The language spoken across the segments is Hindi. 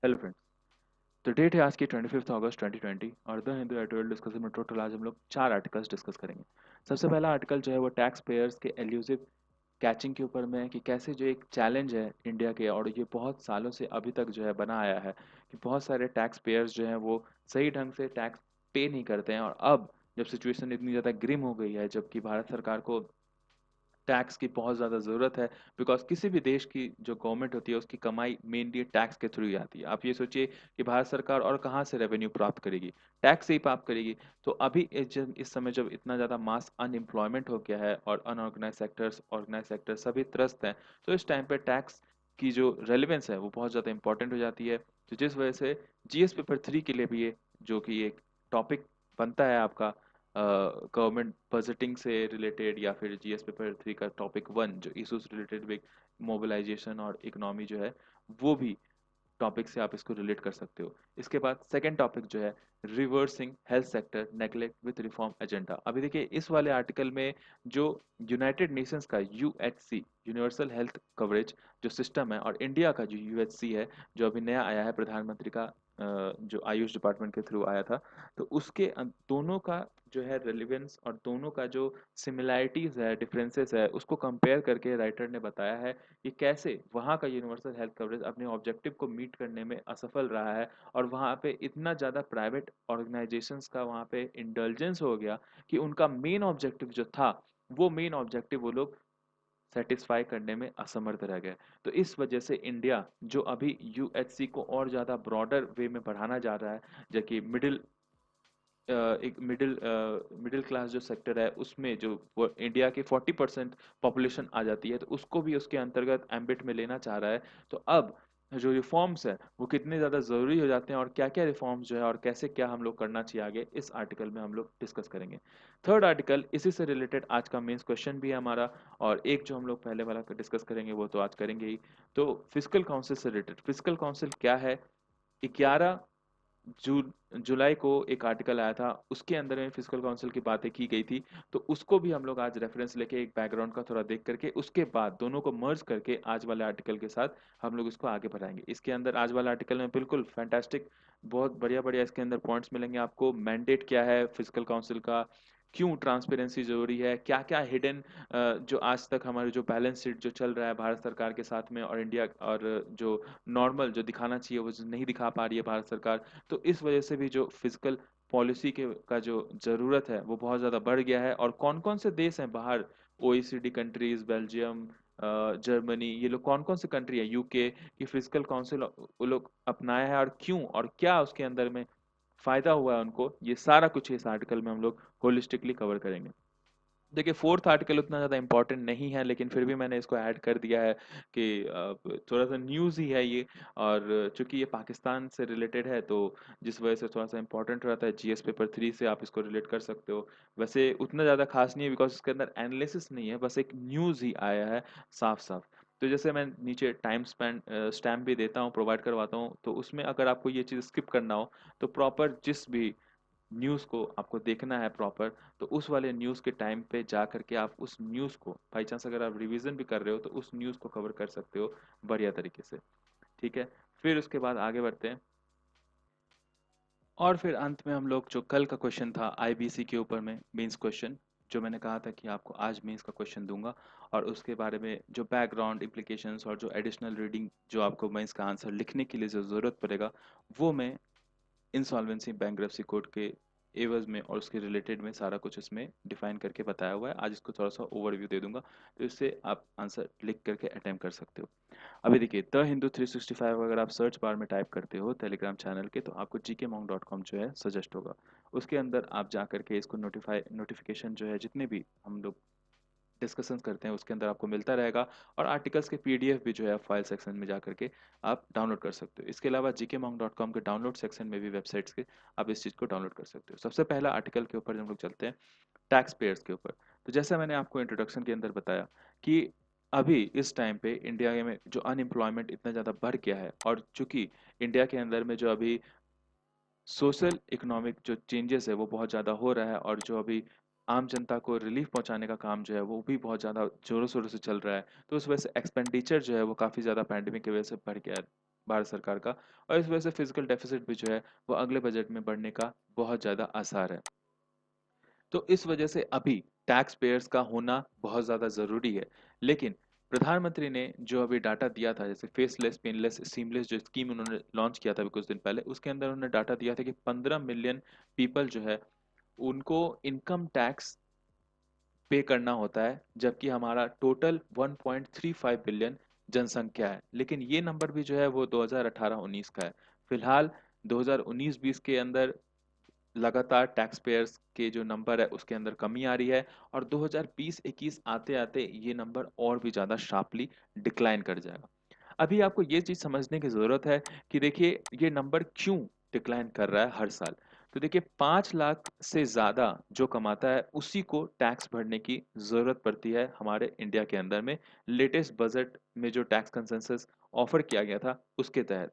Hello friends. तो डेट है आज की 25 अगस्त 2020 और द हिंदू एडिटोरियल डिस्कशन में टोटल आज हम लोग 4 आर्टिकल्स डिस्कस करेंगे। सबसे पहला आर्टिकल जो है वो टैक्स पेयर्स के एल्यूसिव कैचिंग के ऊपर में है कि कैसे जो एक चैलेंज है इंडिया के, और ये बहुत सालों से अभी तक जो है बना आया है कि बहुत सारे टैक्स पेयर्स जो हैं वो सही ढंग से टैक्स पे नहीं करते हैं। और अब जब सिचुएशन इतनी ज़्यादा ग्रिम हो गई है, जबकि भारत सरकार को टैक्स की बहुत ज़्यादा ज़रूरत है, बिकॉज़ किसी भी देश की जो गवर्नमेंट होती है उसकी कमाई मेनली टैक्स के थ्रू ही आती है। आप ये सोचिए कि भारत सरकार और कहाँ से रेवेन्यू प्राप्त करेगी? टैक्स से ही प्राप्त करेगी। तो अभी इस समय जब इतना ज़्यादा मास अनएम्प्लॉयमेंट हो गया है और अनऑर्गेनाइज़ सेक्टर्स, ऑर्गेनाइज़ सेक्टर सभी त्रस्त हैं, तो इस टाइम पे टैक्स की जो रेलेवेंस है वो बहुत ज़्यादा इम्पोर्टेंट हो जाती है। तो जिस वजह से जीएस पेपर 3 के लिए भी ये जो कि एक टॉपिक बनता है आपका गवर्नमेंट बजटिंग से रिलेटेड, या फिर जीएस पेपर 3 का टॉपिक 1 जो इश्यूज रिलेटेड विद मोबिलाइजेशन और इकोनॉमी जो है, वो भी टॉपिक से आप इसको रिलेट कर सकते हो। इसके बाद सेकंड टॉपिक जो है reversing health sector neglect with reform agenda. अभी देखिए इस वाले आर्टिकल में जो यूनाइटेड नेशंस का यूएचसी यूनिवर्सल हेल्थ कवरेज जो सिस्टम है, और इंडिया का जो यूएचसी है जो अभी नया आया है प्रधानमंत्री का, जो आयुष डिपार्टमेंट के थ्रू आया था, तो उसके दोनों का जो है रेलिवेंस और दोनों का जो सिमिलैरिटीज है, डिफरेंसेस है, उसको कंपेयर करके राइटर ने बताया है कि कैसे वहाँ का यूनिवर्सल हेल्थ कवरेज अपने ऑब्जेक्टिव को मीट करने में असफल रहा है। और वहाँ पे इतना ज़्यादा प्राइवेट ऑर्गेनाइजेशंस का वहाँ पे इंडल्जेंस हो गया कि उनका मेन ऑब्जेक्टिव जो था, वो मेन ऑब्जेक्टिव वो लोग सेटिस्फाई करने में असमर्थ रह गए। तो इस वजह से इंडिया जो अभी यूएचसी को और ज़्यादा ब्रॉडर वे में बढ़ाना जा रहा है, जबकि एक मिडिल क्लास जो सेक्टर है उसमें जो वो इंडिया की 40% पॉपुलेशन आ जाती है, तो उसको भी उसके अंतर्गत एम्बिट में लेना चाह रहा है। तो अब जो रिफॉर्म्स है वो कितने ज़्यादा ज़रूरी हो जाते हैं और क्या क्या रिफॉर्म्स जो है और कैसे क्या हम लोग करना चाहिए आगे, इस आर्टिकल में हम लोग डिस्कस करेंगे। थर्ड आर्टिकल इसी से रिलेटेड आज का मेंस क्वेश्चन भी है हमारा, और एक जो हम लोग पहले वाला डिस्कस करेंगे वो तो आज करेंगे ही। तो फिजिकल काउंसिल से रिलेटेड, फिजिकल काउंसिल क्या है? 11 जून जुलाई को एक आर्टिकल आया था, उसके अंदर में फिजिकल काउंसिल की बातें की गई थी। तो उसको भी हम लोग आज रेफरेंस लेके एक बैकग्राउंड का थोड़ा देख करके उसके बाद दोनों को मर्ज करके आज वाले आर्टिकल के साथ हम लोग इसको आगे बढ़ाएंगे। इसके अंदर आज वाले आर्टिकल में बिल्कुल फैंटास्टिक, बहुत बढ़िया बढ़िया इसके अंदर पॉइंट्स मिलेंगे आपको। मैंडेट क्या है फिजिकल काउंसिल का, क्यों ट्रांसपेरेंसी जरूरी है, क्या क्या हिडन जो आज तक हमारे जो बैलेंस शीट जो चल रहा है भारत सरकार के साथ में और इंडिया, और जो नॉर्मल जो दिखाना चाहिए वो नहीं दिखा पा रही है भारत सरकार। तो इस वजह से भी जो फिजिकल पॉलिसी के का जो ज़रूरत है वो बहुत ज़्यादा बढ़ गया है। और कौन कौन से देश हैं बाहर, ओईसीडी कंट्रीज, बेल्जियम, जर्मनी, ये लोग कौन कौन से कंट्री है, यूके की फिजिकल काउंसिल वो लोग अपनाया है, और क्यों और क्या उसके अंदर में फ़ायदा हुआ है उनको, ये सारा कुछ इस आर्टिकल में हम लोग होलिस्टिकली कवर करेंगे। देखिए फोर्थ आर्टिकल उतना ज़्यादा इम्पोर्टेंट नहीं है, लेकिन फिर भी मैंने इसको ऐड कर दिया है कि थोड़ा सा न्यूज़ ही है ये। और चूंकि ये पाकिस्तान से रिलेटेड है, तो जिस वजह से थोड़ा सा इम्पोर्टेंट रहता है, जीएस पेपर 3 से आप इसको रिलेट कर सकते हो। वैसे उतना ज़्यादा खास नहीं है बिकॉज इसके अंदर एनालिसिस नहीं है, बस एक न्यूज़ ही आया है साफ साफ। तो जैसे मैं नीचे टाइम स्पैन स्टैम्प भी देता हूँ, प्रोवाइड करवाता हूँ, तो उसमें अगर आपको ये चीज़ स्किप करना हो तो प्रॉपर जिस भी न्यूज़ को आपको देखना है प्रॉपर, तो उस वाले न्यूज़ के टाइम पे जा करके आप उस न्यूज़ को बाई चांस अगर आप रिवीजन भी कर रहे हो तो उस न्यूज़ को कवर कर सकते हो बढ़िया तरीके से। ठीक है, फिर उसके बाद आगे बढ़ते हैं। और फिर अंत में हम लोग जो कल का क्वेश्चन था आईबीसी के ऊपर में मेंस क्वेश्चन, जो मैंने कहा था कि आपको आज मेंस का क्वेश्चन दूंगा, और उसके बारे में जो बैकग्राउंड इम्प्लीकेशंस और जो एडिशनल रीडिंग जो आपको मेंस का आंसर लिखने के लिए जो ज़रूरत पड़ेगा, वो मैं इंसॉल्वेंसी बैंक्रप्सी कोड के एवज में और उसके रिलेटेड में सारा कुछ इसमें डिफाइन करके बताया हुआ है। आज इसको थोड़ा सा ओवरव्यू दे दूंगा, तो इससे आप आंसर लिख करके अटेम्प्ट कर सकते हो। अभी देखिए द हिंदू 365 अगर आप सर्च बार में टाइप करते हो टेलीग्राम चैनल के, तो आपको gkmonk.com जो है सजेस्ट होगा। उसके अंदर आप जा करके इसको नोटिफिकेशन जो है जितने भी हम लोग डिस्कशंस करते हैं उसके अंदर आपको मिलता रहेगा। और आर्टिकल्स के पीडीएफ भी जो है फाइल सेक्शन में जा करके आप डाउनलोड कर सकते हो। इसके अलावा gkmonk.com के डाउनलोड सेक्शन में भी वेबसाइट्स के आप इस चीज़ को डाउनलोड कर सकते हो। सबसे पहला आर्टिकल के ऊपर हम लोग चलते हैं, टैक्स पेयर्स के ऊपर। तो जैसा मैंने आपको इंट्रोडक्शन के अंदर बताया कि अभी इस टाइम पे इंडिया में जो अनएम्प्लॉयमेंट इतना ज़्यादा बढ़ गया है, और चूंकि इंडिया के अंदर में जो अभी सोशल इकोनॉमिक जो चेंजेस है वो बहुत ज़्यादा हो रहा है, और जो अभी आम जनता को रिलीफ पहुंचाने का काम जो है वो भी बहुत ज़्यादा जोरों शोरों से चल रहा है। तो उस वजह से एक्सपेंडिचर जो है वो काफ़ी ज़्यादा पैंडेमिक की वजह से बढ़ गया है, भारत सरकार का, और इस वजह से फिजिकल डेफिसिट भी जो है वो अगले बजट में बढ़ने का बहुत ज़्यादा आसार है। तो इस वजह से अभी टैक्स पेयर्स का होना बहुत ज़्यादा ज़रूरी है। लेकिन प्रधानमंत्री ने जो अभी डाटा दिया था, जैसे फेसलेस, पेनलेस, सीमलेस जो स्कीम उन्होंने लॉन्च किया था अभी कुछ दिन पहले, उसके अंदर उन्होंने डाटा दिया था कि 15 मिलियन पीपल जो है उनको इनकम टैक्स पे करना होता है, जबकि हमारा टोटल 1.35 बिलियन जनसंख्या है। लेकिन ये नंबर भी जो है वो 2018-19 का है। फिलहाल 2019-20 के अंदर लगातार टैक्स पेयर्स के जो नंबर है उसके अंदर कमी आ रही है, और 2020-21 आते आते ये नंबर और भी ज़्यादा शार्पली डिक्लाइन कर जाएगा। अभी आपको ये चीज़ समझने की ज़रूरत है कि देखिए ये नंबर क्यों डिक्लाइन कर रहा है हर साल। तो देखिए 5 लाख से ज़्यादा जो कमाता है उसी को टैक्स भरने की ज़रूरत पड़ती है हमारे इंडिया के अंदर में, लेटेस्ट बजट में जो टैक्स कंसेंसस ऑफर किया गया था उसके तहत।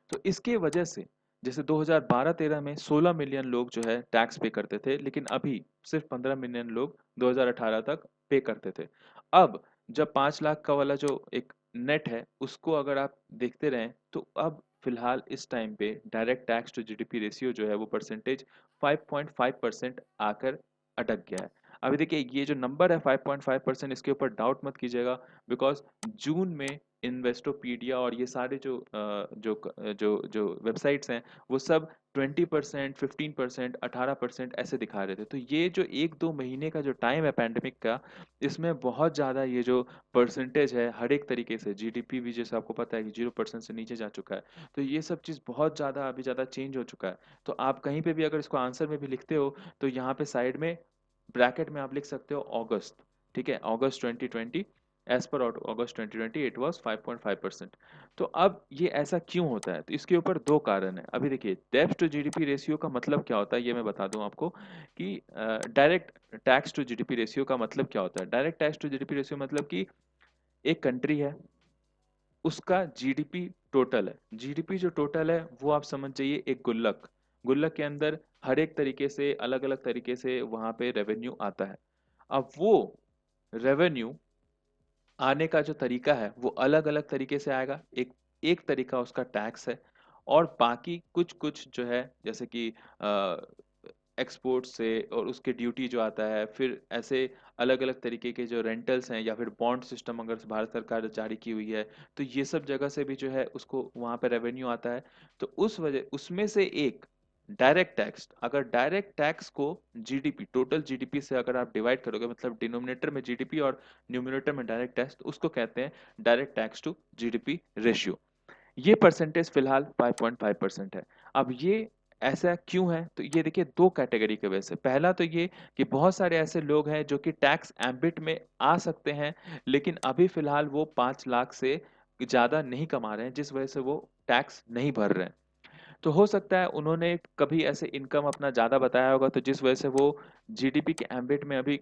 तो इसके वजह से जैसे 2012-13 में 16 मिलियन लोग जो है टैक्स पे करते थे, लेकिन अभी सिर्फ 15 मिलियन लोग 2018 तक पे करते थे। अब जब 5 लाख का वाला जो एक नेट है उसको अगर आप देखते रहें, तो अब फिलहाल इस टाइम पे direct tax to GDP ratio जो है वो परसेंटेज 5.5% आकर अटक गया है। अभी देखिए ये जो नंबर है 5.5%, इसके ऊपर डाउट मत कीजिएगा, बिकॉज जून में इन्वेस्टोपीडिया और ये सारे जो वेबसाइट्स हैं वो सब 20%, 15%, 18% ऐसे दिखा रहे थे। तो ये जो 1-2 महीने का जो टाइम है पैंडेमिक का, इसमें बहुत ज़्यादा ये जो परसेंटेज है हर एक तरीके से, जीडीपी भी जैसे आपको पता है कि 0% से नीचे जा चुका है। तो ये सब चीज़ बहुत ज़्यादा अभी ज़्यादा चेंज हो चुका है। तो आप कहीं पे भी अगर इसको आंसर में भी लिखते हो तो यहाँ पे साइड में ब्रैकेट में आप लिख सकते हो अगस्त। ठीक है, अगस्त 2020, as per August 2020 it was 5.5%। तो अब ये ऐसा क्यों होता है? तो इसके ऊपर दो कारण है। अभी देखिए डेब्ट टू जीडीपी रेशियो का मतलब क्या होता है ये मैं बता दूं आपको कि direct tax to GDP ratio का मतलब क्या होता है। Direct tax to GDP ratio मतलब कि एक कंट्री है, उसका जीडीपी टोटल है। जीडीपी जो टोटल है वो आप समझ जाइए एक गुल्लक। गुल्लक के अंदर हर एक तरीके से अलग अलग तरीके से वहां पे रेवेन्यू आता है। अब वो रेवेन्यू आने का जो तरीका है वो अलग अलग तरीके से आएगा। एक एक तरीका उसका टैक्स है, और बाकी कुछ कुछ जो है जैसे कि एक्सपोर्ट से और उसके ड्यूटी जो आता है, फिर ऐसे अलग अलग तरीके के जो रेंटल्स हैं या फिर बॉन्ड सिस्टम अगर भारत सरकार जारी की हुई है, तो ये सब जगह से भी जो है उसको वहाँ पे रेवेन्यू आता है। तो उस वजह उसमें से एक डायरेक्ट टैक्स, अगर डायरेक्ट टैक्स को जीडीपी, टोटल जीडीपी से अगर आप डिवाइड करोगे, मतलब डिनोमिनेटर में जीडीपी और न्यूमिनेटर में डायरेक्ट टैक्स, तो उसको कहते हैं direct tax to GDP ratio. ये परसेंटेज फिलहाल 5.5% है। अब ये ऐसा क्यों है? तो ये देखिए दो कैटेगरी की वजह से। पहला तो ये कि बहुत सारे ऐसे लोग हैं जो कि टैक्स एम्बिट में आ सकते हैं, लेकिन अभी फिलहाल वो 5 लाख से ज़्यादा नहीं कमा रहे हैं, जिस वजह से वो टैक्स नहीं भर रहे हैं। तो हो सकता है उन्होंने कभी ऐसे इनकम अपना ज़्यादा बताया होगा, तो जिस वजह से वो जीडीपी के एम्बिट में अभी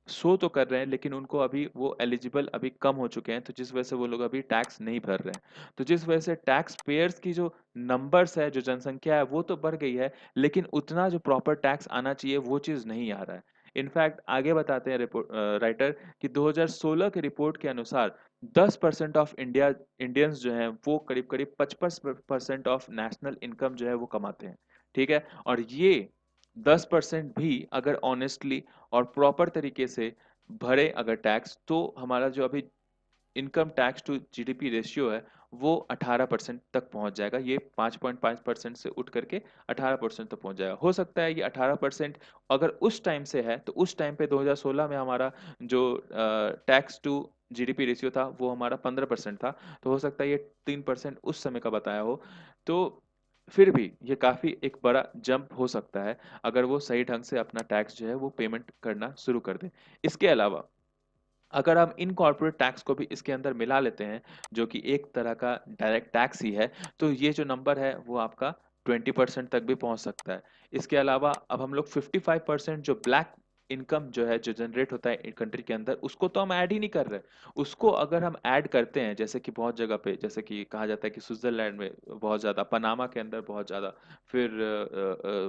शो तो कर रहे हैं, लेकिन उनको अभी वो एलिजिबल अभी कम हो चुके हैं, तो जिस वजह से वो लोग अभी टैक्स नहीं भर रहे हैं। तो जिस वजह से टैक्स पेयर्स की जो नंबर्स है, जो जनसंख्या है वो तो बढ़ गई है, लेकिन उतना जो प्रॉपर टैक्स आना चाहिए वो चीज़ नहीं आ रहा है। इनफैक्ट आगे बताते हैं रिपोर्ट राइटर कि 2016 की रिपोर्ट के अनुसार 10% ऑफ इंडियंस जो हैं वो करीब करीब 55% ऑफ नेशनल इनकम जो है वो कमाते हैं। ठीक है, और ये 10% भी अगर ऑनेस्टली और प्रॉपर तरीके से भरे अगर टैक्स, तो हमारा जो अभी income tax to GDP ratio है वो 18% तक पहुंच जाएगा। ये 5.5% से उठ करके 18% तक पहुंच जाएगा। हो सकता है ये 18% अगर उस टाइम से है, तो उस टाइम पे 2016 में हमारा जो टैक्स टू जीडीपी रेशियो था वो हमारा 15% था, तो हो सकता है ये 3% उस समय का बताया हो। तो फिर भी ये काफ़ी एक बड़ा जंप हो सकता है अगर वो सही ढंग से अपना टैक्स जो है वो पेमेंट करना शुरू कर दें। इसके अलावा अगर हम इनकॉर्पोरेट टैक्स को भी इसके अंदर मिला लेते हैं, जो कि एक तरह का डायरेक्ट टैक्स ही है, तो ये जो नंबर है वो आपका 20% तक भी पहुंच सकता है। इसके अलावा अब हम लोग 55% जो ब्लैक इनकम जो है जो जनरेट होता है कंट्री के अंदर, उसको तो हम ऐड ही नहीं कर रहे। उसको अगर हम ऐड करते हैं, जैसे कि बहुत जगह पे जैसे कि कहा जाता है कि स्विट्जरलैंड में बहुत ज़्यादा, पनामा के अंदर बहुत ज़्यादा, फिर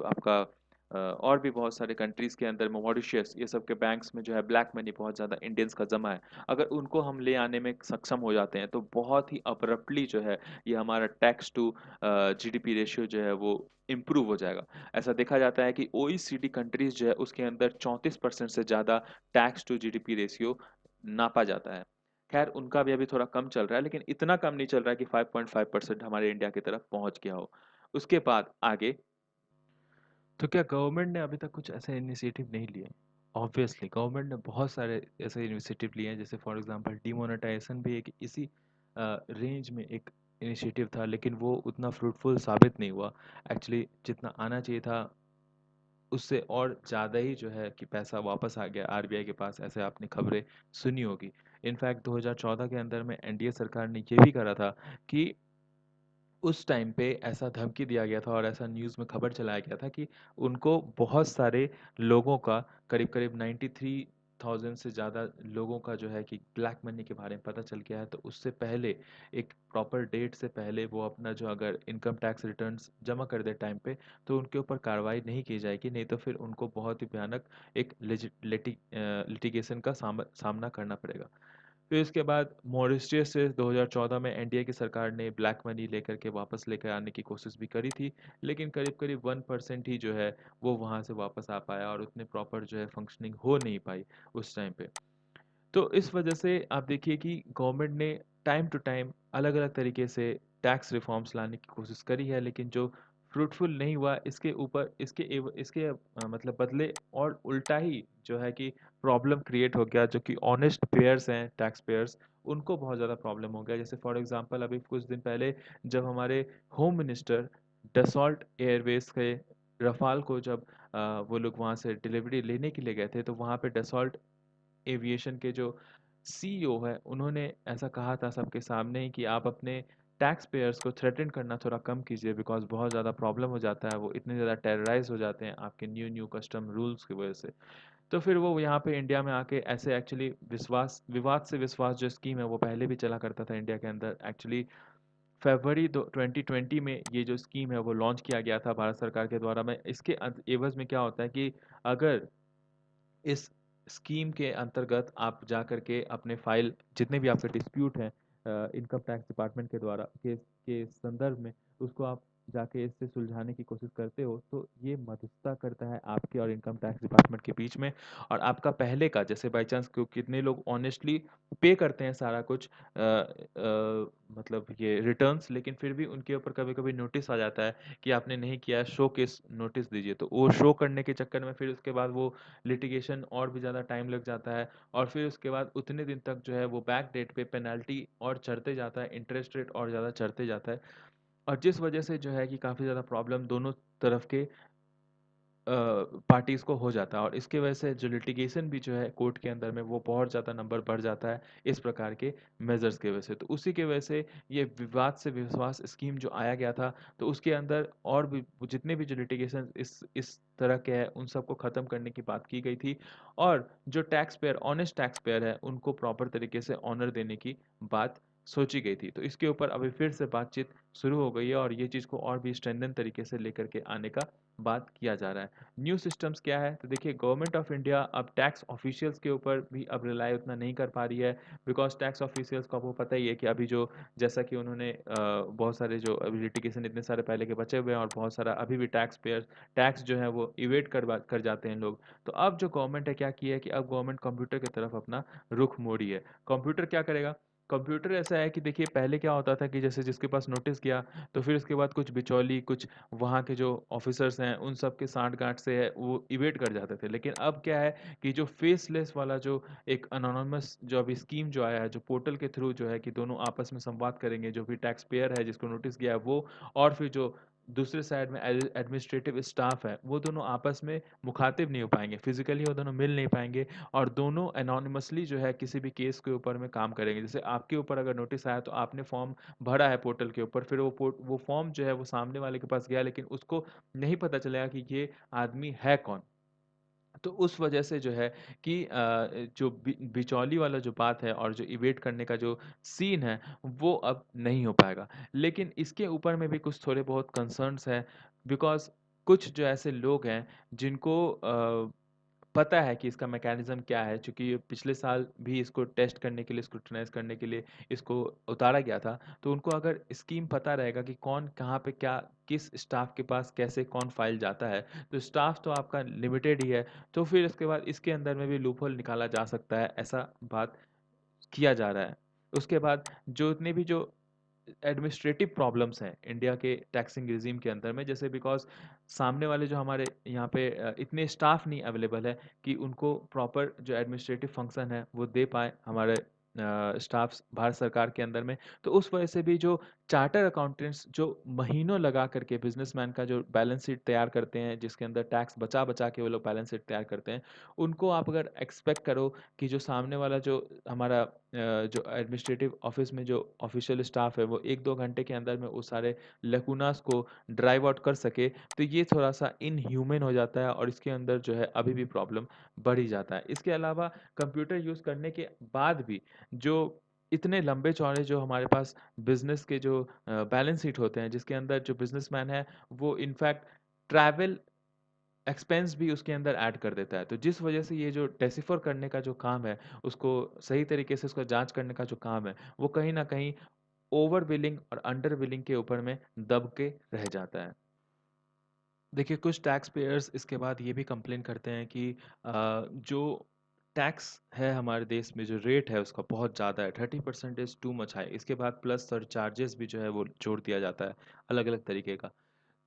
आपका और भी बहुत सारे कंट्रीज़ के अंदर में मॉरिशस ये सब के बैंक्स में जो है ब्लैक मनी बहुत ज़्यादा इंडियंस का जमा है। अगर उनको हम ले आने में सक्षम हो जाते हैं तो बहुत ही अब्रप्टली जो है ये हमारा टैक्स टू जीडीपी रेशियो जो है वो इम्प्रूव हो जाएगा। ऐसा देखा जाता है कि ओईसीडी कंट्रीज़ जो है उसके अंदर 34% से ज़्यादा टैक्स टू जीडीपी रेशियो नापा जाता है। खैर उनका भी अभी थोड़ा कम चल रहा है, लेकिन इतना कम नहीं चल रहा है कि 5.5% हमारे इंडिया की तरफ पहुंच गया हो। उसके बाद आगे, तो क्या गवर्नमेंट ने अभी तक कुछ ऐसे इनिशिएटिव नहीं लिए? ऑब्वियसली गवर्नमेंट ने बहुत सारे ऐसे इनिशिएटिव लिए हैं, जैसे फॉर एग्जांपल डिमोनेटाइजेशन भी एक इसी रेंज में एक इनिशिएटिव था, लेकिन वो उतना फ्रूटफुल साबित नहीं हुआ। एक्चुअली जितना आना चाहिए था उससे और ज़्यादा ही जो है कि पैसा वापस आ गया आरबीआई के पास, ऐसे आपने खबरें सुनी होगी। इनफैक्ट 2014 के अंदर में एनडीए सरकार ने ये भी करा था कि उस टाइम पे ऐसा धमकी दिया गया था और ऐसा न्यूज़ में खबर चलाया गया था कि उनको बहुत सारे लोगों का, करीब-करीब 93,000 से ज़्यादा लोगों का जो है कि ब्लैक मनी के बारे में पता चल गया है। तो उससे पहले, एक प्रॉपर डेट से पहले वो अपना जो अगर इनकम टैक्स रिटर्न्स जमा कर दे टाइम पे, तो उनके ऊपर कार्रवाई नहीं की जाएगी, नहीं तो फिर उनको बहुत ही भयानक एक लिटिगेशन का सामना करना पड़ेगा। फिर इसके बाद मॉरिशस से 2014 में एनडीए की सरकार ने ब्लैक मनी लेकर के वापस लेकर आने की कोशिश भी करी थी, लेकिन करीब करीब 1% ही जो है वो वहाँ से वापस आ पाया और उतने प्रॉपर जो है फंक्शनिंग हो नहीं पाई उस टाइम पे। तो इस वजह से आप देखिए कि गवर्नमेंट ने टाइम टू टाइम अलग-अलग तरीके से टैक्स रिफॉर्म्स लाने की कोशिश करी है, लेकिन जो फ्रूटफुल नहीं हुआ, इसके ऊपर इसके मतलब बदले और उल्टा ही जो है कि प्रॉब्लम क्रिएट हो गया, जो कि ऑनेस्ट पेयर्स हैं, टैक्स पेयर्स, उनको बहुत ज़्यादा प्रॉब्लम हो गया। जैसे फॉर एग्जांपल अभी कुछ दिन पहले जब हमारे होम मिनिस्टर डसॉल्ट एयरवेज़ के रफ़ाल को जब वो लोग वहाँ से डिलीवरी लेने के लिए गए थे, तो वहाँ पे डसॉल्ट एविएशन के जो सीईओ है, उन्होंने ऐसा कहा था सबके सामने ही कि आप अपने टैक्स पेयर्स को थ्रेटन करना थोड़ा कम कीजिए, बिकॉज़ बहुत ज़्यादा प्रॉब्लम हो जाता है, वो इतने ज़्यादा टेरराइज़ हो जाते हैं आपके न्यू न्यू कस्टम रूल्स की वजह से। तो फिर वो यहाँ पे इंडिया में आके ऐसे एक्चुअली विवाद से विश्वास जो स्कीम है वो पहले भी चला करता था इंडिया के अंदर। एक्चुअली फ़रवरी दो 2020 में ये जो स्कीम है वो लॉन्च किया गया था भारत सरकार के द्वारा। में इसके एवज़ में क्या होता है कि अगर इस स्कीम के अंतर्गत आप जा करके अपने फाइल, जितने भी आपके डिस्प्यूट हैं इनकम टैक्स डिपार्टमेंट के द्वारा के संदर्भ में, उसको आप जाके इससे सुलझाने की कोशिश करते हो, तो ये मध्यस्थता करता है आपके और इनकम टैक्स डिपार्टमेंट के बीच में। और आपका पहले का, जैसे बाई चांस कितने लोग ऑनेस्टली पे करते हैं सारा कुछ मतलब ये रिटर्न्स, लेकिन फिर भी उनके ऊपर कभी कभी नोटिस आ जाता है कि आपने नहीं किया है, शो केस नोटिस दीजिए, तो वो शो करने के चक्कर में फिर उसके बाद वो लिटिगेशन और भी ज़्यादा टाइम लग जाता है, और फिर उसके बाद उतने दिन तक जो है वो बैक डेट पे पेनल्टी और चढ़ते जाता है, इंटरेस्ट रेट और ज़्यादा चढ़ते जाता है, और जिस वजह से जो है कि काफ़ी ज़्यादा प्रॉब्लम दोनों तरफ के पार्टीज़ को हो जाता है, और इसकी वजह से जो लिटिगेशन भी जो है कोर्ट के अंदर में वो बहुत ज़्यादा नंबर बढ़ जाता है इस प्रकार के मेजर्स की वजह से। तो उसी की वजह से ये विवाद से विश्वास स्कीम जो आया गया था, तो उसके अंदर और भी जितने भी जो लिटिगेशन इस तरह के हैं उन सबको ख़त्म करने की बात की गई थी, और जो tax payer, honest tax payer है, उनको प्रॉपर तरीके से ऑनर देने की बात सोची गई थी। तो इसके ऊपर अभी फिर से बातचीत शुरू हो गई है, और ये चीज़ को और भी स्ट्रेंथन तरीके से लेकर के आने का बात किया जा रहा है। न्यू सिस्टम्स क्या है? तो देखिए, गवर्नमेंट ऑफ इंडिया अब टैक्स ऑफिशियल्स के ऊपर भी अब रिलाई उतना नहीं कर पा रही है, बिकॉज़ टैक्स ऑफिशियल्स को आपको पता ही है कि अभी जो, जैसा कि उन्होंने बहुत सारे जो अभी लिटिगेशन इतने सारे पहले के बचे हुए हैं, और बहुत सारा अभी भी टैक्स जो है वो इवेट कर जाते हैं लोग। तो अब जो गवर्नमेंट है क्या की है कि अब गवर्नमेंट कंप्यूटर की तरफ अपना रुख मोड़ी है। कंप्यूटर क्या करेगा? कंप्यूटर ऐसा है कि देखिए, पहले क्या होता था कि जैसे जिसके पास नोटिस गया, तो फिर उसके बाद कुछ बिचौली, कुछ वहाँ के जो ऑफिसर्स हैं उन सब के साँठ-गाँठ से है वो इवेट कर जाते थे। लेकिन अब क्या है कि जो फेसलेस वाला जो एक एनोनिमस जो अभी स्कीम जो आया है, जो पोर्टल के थ्रू जो है कि दोनों आपस में संवाद करेंगे, जो भी टैक्स पेयर है जिसको नोटिस गया है वो, और फिर जो दूसरे साइड में एडमिनिस्ट्रेटिव स्टाफ है, वो दोनों आपस में मुखातिब नहीं हो पाएँगे, फिज़िकली वो दोनों मिल नहीं पाएँगे, और दोनों एनोनिमसली जो है किसी भी केस के ऊपर में काम करेंगे। जैसे आपके ऊपर अगर नोटिस आया तो आपने फॉर्म भरा है पोर्टल के ऊपर, फिर वो फॉर्म जो है वो सामने वाले के पास गया, लेकिन उसको नहीं पता चलेगा कि ये आदमी है कौन। तो उस वजह से जो है कि जो बिचौली वाला जो बात है और जो इवेट करने का जो सीन है, वो अब नहीं हो पाएगा। लेकिन इसके ऊपर में भी कुछ थोड़े बहुत कंसर्न्स हैं, बिकॉज़ कुछ जो ऐसे लोग हैं जिनको पता है कि इसका मैकेनिज़्म क्या है, चूँकि पिछले साल भी इसको टेस्ट करने के लिए, स्क्रूटनाइज़ करने के लिए इसको उतारा गया था, तो उनको अगर स्कीम पता रहेगा कि कौन कहाँ पे क्या किस स्टाफ के पास कैसे कौन फ़ाइल जाता है, तो स्टाफ तो आपका लिमिटेड ही है, तो फिर उसके बाद इसके अंदर में भी लूपहोल निकाला जा सकता है, ऐसा बात किया जा रहा है। उसके बाद जितने भी जो एडमिनिस्ट्रेटिव प्रॉब्लम्स हैं इंडिया के टैक्सिंग रिजीम के अंदर में, जैसे बिकॉज़ सामने वाले जो हमारे यहाँ पे इतने स्टाफ नहीं अवेलेबल है कि उनको प्रॉपर जो एडमिनिस्ट्रेटिव फंक्शन है वो दे पाएँ हमारे स्टाफ्स भारत सरकार के अंदर में। तो उस वजह से भी जो चार्टर अकाउंटेंट्स जो महीनों लगा करके बिज़नेसमैन का जो बैलेंस शीट तैयार करते हैं, जिसके अंदर टैक्स बचा-बचा के वो लोग बैलेंस शीट तैयार करते हैं, उनको आप अगर एक्सपेक्ट करो कि जो सामने वाला जो हमारा जो एडमिनिस्ट्रेटिव ऑफिस में जो ऑफिशियल स्टाफ है वो 1-2 घंटे के अंदर में वो सारे लैकूनास को ड्राइव आउट कर सके, तो ये थोड़ा-सा इनह्यूमन हो जाता है और इसके अंदर जो है अभी भी प्रॉब्लम बढ़ ही जाता है। इसके अलावा कंप्यूटर यूज़ करने के बाद भी जो इतने लंबे-चौड़े जो हमारे पास बिज़नेस के जो बैलेंस शीट होते हैं, जिसके अंदर जो बिज़नेसमैन है वो इनफैक्ट ट्रैवल एक्सपेंस भी उसके अंदर ऐड कर देता है। तो जिस वजह से ये जो डेसिफर करने का जो काम है, उसको सही तरीके से उसको जाँच करने का जो काम है, वो कहीं न कहीं ओवर बिलिंग और अंडर बिलिंग के ऊपर में दब के रह जाता है। देखिए, कुछ टैक्स पेयर्स इसके बाद ये भी कंप्लेन करते हैं कि जो टैक्स है हमारे देश में जो रेट है उसका बहुत ज़्यादा है, 30% इज़ टू मच हाई। इसके बाद प्लस सरचार्जेस भी जो है वो जोड़ दिया जाता है, अलग-अलग तरीके का।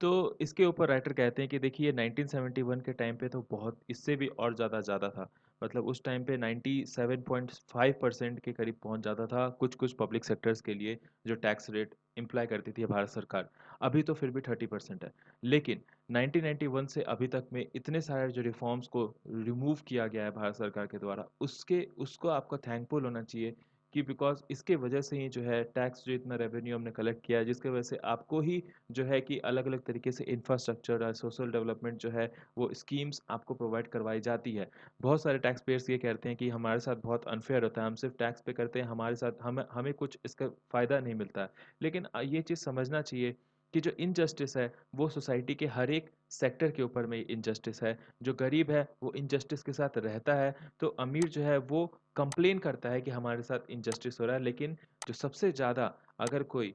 तो इसके ऊपर राइटर कहते हैं कि देखिए 1971 के टाइम पे तो बहुत इससे भी और ज़्यादा था। मतलब उस टाइम पे 97.5% के करीब पहुंच जाता था कुछ-कुछ पब्लिक सेक्टर्स के लिए जो टैक्स रेट इम्प्लाई करती थी भारत सरकार। अभी तो फिर भी 30% है। लेकिन 1991 से अभी तक में इतने सारे जो रिफॉर्म्स को रिमूव किया गया है भारत सरकार के द्वारा, उसके उसको आपको थैंकफुल होना चाहिए कि बिकॉज़ इसके वजह से ही जो है टैक्स जो इतना रेवेन्यू हमने कलेक्ट किया है, जिसकी वजह से आपको ही जो है कि अलग-अलग तरीके से इंफ्रास्ट्रक्चर और सोशल डेवलपमेंट जो है, वो स्कीम्स आपको प्रोवाइड करवाई जाती है। बहुत सारे टैक्स पेयर्स ये कहते हैं कि हमारे साथ बहुत अनफेयर होता है, हम सिर्फ टैक्स पे करते हैं, हमारे साथ हमें हमें कुछ इसका फ़ायदा नहीं मिलता है। लेकिन ये चीज़ समझना चाहिए कि जो इनजस्टिस है, वो सोसाइटी के हर एक सेक्टर के ऊपर में इनजस्टिस है। जो गरीब है, वो इनजस्टिस के साथ रहता है, तो अमीर जो है वो कंप्लेन करता है कि हमारे साथ इनजस्टिस हो रहा है, लेकिन जो सबसे ज़्यादा अगर कोई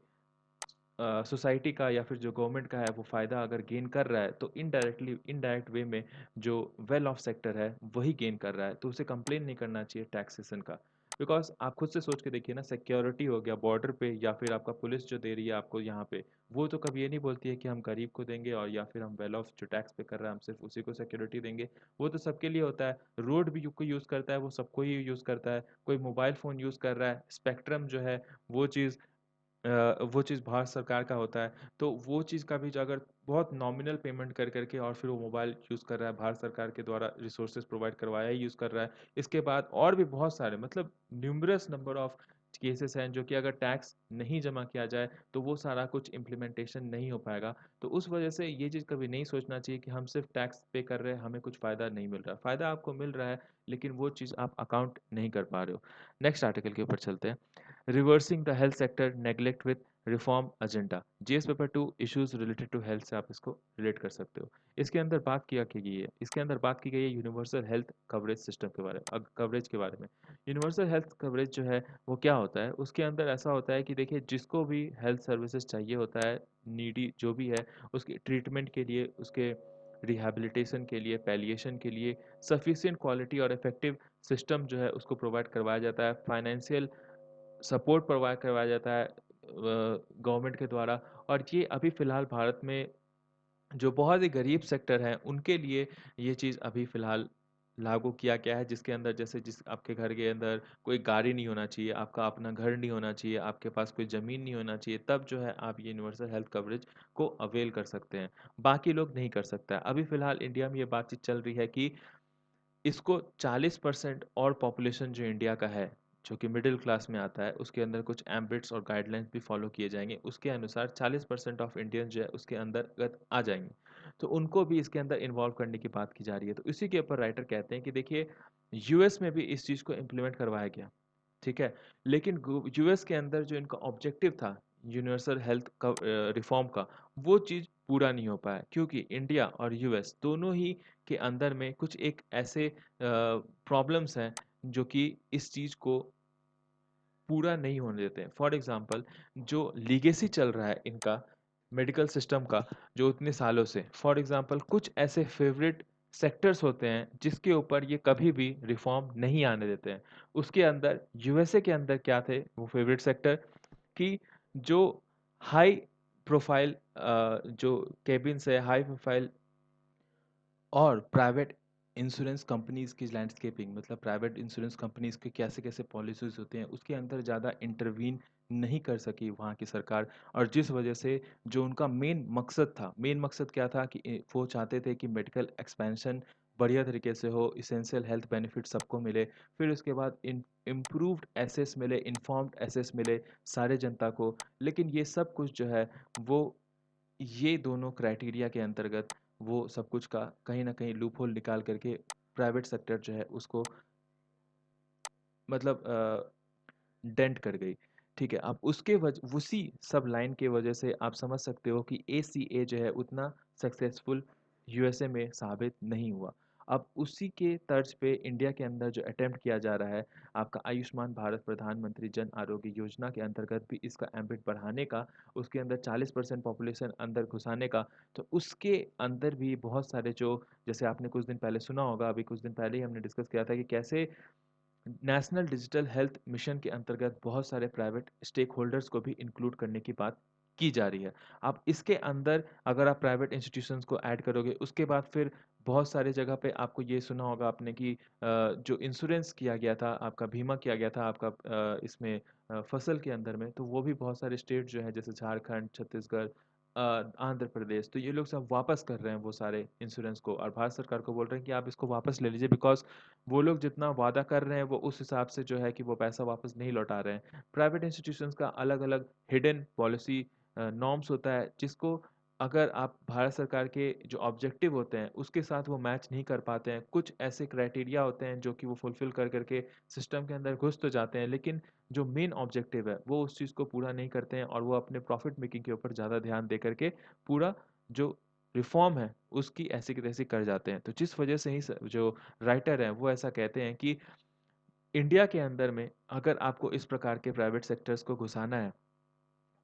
सोसाइटी का या फिर जो गवर्नमेंट का है वो फ़ायदा अगर गेन कर रहा है तो इनडायरेक्ट वे में जो वेल ऑफ सेक्टर है वही गेन कर रहा है, तो उसे कंप्लेन नहीं करना चाहिए टैक्सेशन का। बिकॉज़ आप खुद से सोच के देखिए ना, सिक्योरिटी हो गया बॉर्डर पे या फिर आपका पुलिस जो दे रही है आपको यहाँ पे, वो तो कभी ये नहीं बोलती है कि हम गरीब को देंगे और या फिर हम वेल ऑफ जो टैक्स पे कर रहा है हम सिर्फ उसी को सिक्योरिटी देंगे। वो तो सबके लिए होता है। रोड भी कोई यूज़ करता है वो सबको ही यूज़ करता है। कोई मोबाइल फ़ोन यूज़ कर रहा है, स्पेक्ट्रम जो है वो चीज़ वो चीज़ भारत सरकार का होता है, तो वो चीज़ का भी जो अगर बहुत नॉमिनल पेमेंट कर के और फिर वो मोबाइल यूज़ कर रहा है, भारत सरकार के द्वारा रिसोर्सेज़ प्रोवाइड करवाया ही यूज़ कर रहा है। इसके बाद और भी बहुत सारे मतलब न्यूमरस नंबर ऑफ केसेस हैं जो कि अगर टैक्स नहीं जमा किया जाए, तो वो सारा कुछ इम्प्लीमेंटेशन नहीं हो पाएगा। तो उस वजह से ये चीज़ कभी नहीं सोचना चाहिए कि हम सिर्फ टैक्स पे कर रहे हैं, हमें कुछ फ़ायदा नहीं मिल रहा है। फ़ायदा आपको मिल रहा है, लेकिन वो चीज़ आप अकाउंट नहीं कर पा रहे हो। नेक्स्ट आर्टिकल के ऊपर चलते हैं। Reversing the health sector neglect with reform agenda. GS paper 2 issues related to health से आप इसको रिलेट कर सकते हो। इसके अंदर बात किया की गई है इसके अंदर बात की गई है यूनिवर्सल हेल्थ कवरेज सिस्टम के बारे में, कवरेज के बारे में। यूनिवर्सल हेल्थ कवरेज जो है वो क्या होता है, उसके अंदर ऐसा होता है कि देखिए जिसको भी हेल्थ सर्विसेज चाहिए होता है, नीडी जो भी है, उसके ट्रीटमेंट के लिए, उसके रिहैबिलिटेशन के लिए, पैलिएशन के लिए सफिशिएंट क्वालिटी और इफेक्टिव सिस्टम जो है उसको प्रोवाइड करवाया जाता है। फाइनेंशियल सपोर्ट प्रोवाइड करवाया जाता है गवर्नमेंट के द्वारा। और ये अभी फ़िलहाल भारत में जो बहुत ही गरीब सेक्टर हैं, उनके लिए ये चीज़ अभी फ़िलहाल लागू किया गया है, जिसके अंदर जैसे जिस आपके घर के अंदर कोई गाड़ी नहीं होना चाहिए, आपका अपना घर नहीं होना चाहिए, आपके पास कोई ज़मीन नहीं होना चाहिए, तब जो है आप ये यूनिवर्सल हेल्थ कवरेज को अवेल कर सकते हैं। बाकी लोग नहीं कर सकता है। अभी फ़िलहाल इंडिया में ये बातचीत चल रही है कि इसको 40% और पॉपुलेशन जो इंडिया का है, जो कि मिडिल क्लास में आता है, उसके अंदर कुछ एम्बिट्स और गाइडलाइंस भी फॉलो किए जाएँगे। उसके अनुसार 40% ऑफ इंडियंस जो है उसके अंतर्गत आ जाएँगे। तो उनको भी इसके अंदर इन्वॉल्व करने की बात की जा रही है। तो इसी के ऊपर राइटर कहते हैं कि देखिए यूएस में भी इस चीज़ को इम्प्लीमेंट करवाया गया, ठीक है? लेकिन गु यूएस के अंदर जो इनका ऑब्जेक्टिव था, यूनिवर्सल हेल्थ का रिफॉर्म का, वो चीज़ पूरा नहीं हो पाया क्योंकि इंडिया और यूएस दोनों ही के अंदर में कुछ एक ऐसे प्रॉब्लम्स हैं जो कि इस चीज़ को पूरा नहीं होने देते हैं। फॉर एग्ज़ाम्पल जो लीगेसी चल रहा है इनका मेडिकल सिस्टम का जो इतने सालों से, फॉर एग्ज़ाम्पल कुछ ऐसे फ़ेवरेट सेक्टर्स होते हैं जिसके ऊपर ये कभी भी रिफ़ॉर्म नहीं आने देते हैं। उसके अंदर यूएसए के अंदर क्या थे वो फ़ेवरेट सेक्टर कि जो हाई प्रोफ़ाइल जो केबिन्स है, हाई प्रोफ़ाइल और प्राइवेट इंश्योरेंस कंपनीज़ की लैंडस्केपिंग मतलब प्राइवेट इंश्योरेंस कंपनीज़ के कैसे-कैसे पॉलिसीज़ होते हैं, उसके अंदर ज़्यादा इंटरवीन नहीं कर सकी वहाँ की सरकार और जिस वजह से जो उनका मेन मकसद क्या था कि वो चाहते थे कि मेडिकल एक्सपेंशन बढ़िया तरीके से हो, एसेंशियल हेल्थ बेनिफिट सबको मिले, फिर उसके बाद इम्प्रूव्ड एक्सेस मिले, इन्फॉर्म्ड एक्सेस मिले सारे जनता को। लेकिन ये सब कुछ जो है वो ये दोनों क्राइटेरिया के अंतर्गत वो सब कुछ का कहीं न कहीं लूपहोल निकाल करके प्राइवेट सेक्टर जो है उसको मतलब डेंट कर गई। ठीक है, अब उसके उसी सब लाइन की वजह से आप समझ सकते हो कि एसीए जो है उतना सक्सेसफुल यूएसए में साबित नहीं हुआ। अब उसी के तर्ज पे इंडिया के अंदर जो अटेम्प्ट किया जा रहा है, आपका आयुष्मान भारत प्रधानमंत्री जन आरोग्य योजना के अंतर्गत भी इसका एम्बिट बढ़ाने का, उसके अंदर 40% पॉपुलेशन अंदर घुसाने का, तो उसके अंदर भी बहुत सारे जो जैसे आपने कुछ दिन पहले सुना होगा, अभी कुछ दिन पहले ही हमने डिस्कस किया था कि कैसे नेशनल डिजिटल हेल्थ मिशन के अंतर्गत बहुत सारे प्राइवेट स्टेक होल्डर्स को भी इंक्लूड करने की बात की जा रही है। अब इसके अंदर अगर आप प्राइवेट इंस्टीट्यूशंस को ऐड करोगे, उसके बाद फिर बहुत सारे जगह पे आपको ये सुना होगा आपने कि जो इंश्योरेंस किया गया था, आपका बीमा किया गया था आपका इसमें फसल के अंदर में, तो वो भी बहुत सारे स्टेट जो हैं जैसे झारखंड, छत्तीसगढ़ आंध्र प्रदेश, तो ये लोग सब वापस कर रहे हैं वो सारे इंश्योरेंस को और भारत सरकार को बोल रहे हैं कि आप इसको वापस ले लीजिए बिकॉज़ वो लोग जितना वादा कर रहे हैं वो उस हिसाब से जो है कि वो पैसा वापस नहीं लौटा रहे हैं। प्राइवेट इंस्टीट्यूशंस का अलग-अलग हिडन पॉलिसी नॉर्म्स होता है जिसको अगर आप भारत सरकार के जो ऑब्जेक्टिव होते हैं उसके साथ वो मैच नहीं कर पाते हैं। कुछ ऐसे क्राइटेरिया होते हैं जो कि वो फुलफ़िल कर के सिस्टम के अंदर घुस तो जाते हैं लेकिन जो मेन ऑब्जेक्टिव है वो उस चीज़ को पूरा नहीं करते हैं और वो अपने प्रॉफ़िट मेकिंग के ऊपर ज़्यादा ध्यान दे कर के पूरा जो रिफ़ॉर्म है उसकी ऐसी की तैसी कर जाते हैं। तो जिस वज़ह से ही जो राइटर हैं वो ऐसा कहते हैं कि इंडिया के अंदर में अगर आपको इस प्रकार के प्राइवेट सेक्टर्स को घुसाना है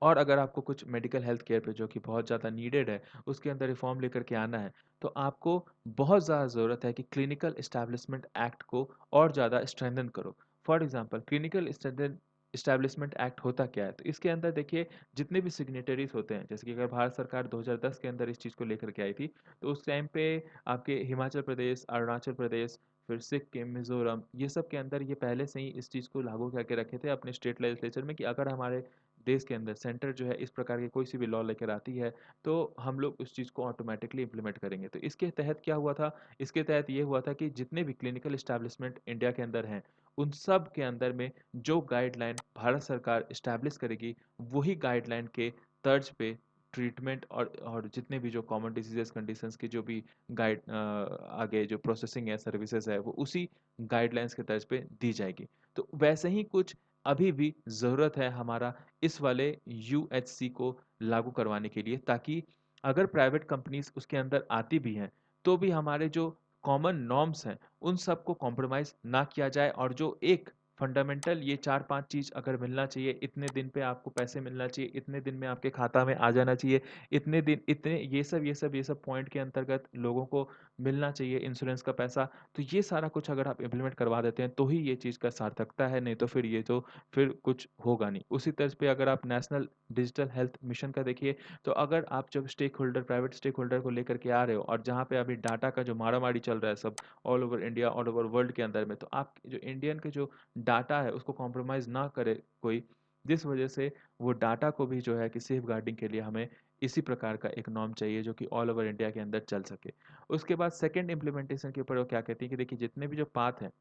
और अगर आपको कुछ मेडिकल हेल्थ केयर पे जो कि बहुत ज़्यादा नीडेड है, उसके अंदर रिफ़ॉर्म लेकर के आना है, तो आपको बहुत ज़्यादा ज़रूरत है कि क्लिनिकल एस्टैब्लिशमेंट एक्ट को और ज़्यादा स्ट्रेंथन करो। For example clinical establishment act होता क्या है? तो इसके अंदर देखिए जितने भी सिग्नेटरीज़ होते हैं, जैसे कि अगर भारत सरकार 2010 के अंदर इस चीज़ को लेकर के आई थी, तो उस टाइम पे आपके हिमाचल प्रदेश, अरुणाचल प्रदेश, फिर सिक्किम, मिज़ोरम, ये सब के अंदर ये पहले से ही इस चीज़ को लागू करके रखे थे अपने स्टेट लेजिस्लेचर में कि अगर हमारे देश के अंदर सेंटर जो है इस प्रकार की कोई सी भी लॉ लेकर आती है तो हम लोग उस चीज़ को ऑटोमेटिकली इम्प्लीमेंट करेंगे। तो इसके तहत क्या हुआ था? इसके तहत ये हुआ था कि जितने भी क्लिनिकल एस्टैब्लिशमेंट इंडिया के अंदर हैं, उन सब के अंदर में जो गाइडलाइन भारत सरकार एस्टैब्लिश करेगी, वही गाइडलाइन के तर्ज पे ट्रीटमेंट और जितने भी जो कॉमन डिसीज़ेज़ कंडीशंस की जो भी आगे जो प्रोसेसिंग है, सर्विसेज़ है, वो उसी गाइडलाइंस के तर्ज पे दी जाएगी। तो वैसे ही कुछ अभी भी ज़रूरत है हमारा इस वाले यूएचसी को लागू करवाने के लिए ताकि अगर प्राइवेट कंपनीज़ उसके अंदर आती भी हैं, तो भी हमारे जो कॉमन नॉर्म्स हैं, उन सबको कॉम्प्रोमाइज़ ना किया जाए और जो एक फंडामेंटल ये 4-5 चीज़ अगर मिलना चाहिए, इतने दिन पे आपको पैसे मिलना चाहिए, इतने दिन में आपके खाता में आ जाना चाहिए, इतने दिन इतने ये सब पॉइंट के अंतर्गत लोगों को मिलना चाहिए इंश्योरेंस का पैसा। तो ये सारा कुछ अगर आप इम्प्लीमेंट करवा देते हैं, तो ही ये चीज़ का सार्थकता है, नहीं तो फिर ये तो फिर कुछ होगा नहीं। उसी तर्ज पे अगर आप नेशनल डिजिटल हेल्थ मिशन का देखिए, तो अगर आप जब stakeholder private stakeholder को लेकर के आ रहे हो और जहाँ पे अभी डाटा का जो मारा-मारी चल रहा है सब all over India, all over world के अंदर में, तो आप जो इंडियन के जो डाटा है उसको कॉम्प्रोमाइज़ ना करे कोई, जिस वजह से वो डाटा को भी जो है कि सेफगार्डिंग के लिए हमें इसी प्रकार का एक नॉर्म चाहिए जो कि ऑल ओवर इंडिया के अंदर चल सके। उसके बाद सेकंड इम्प्लीमेंटेशन के ऊपर वो क्या कहती है कि देखिए जितने भी जो पाथ हैं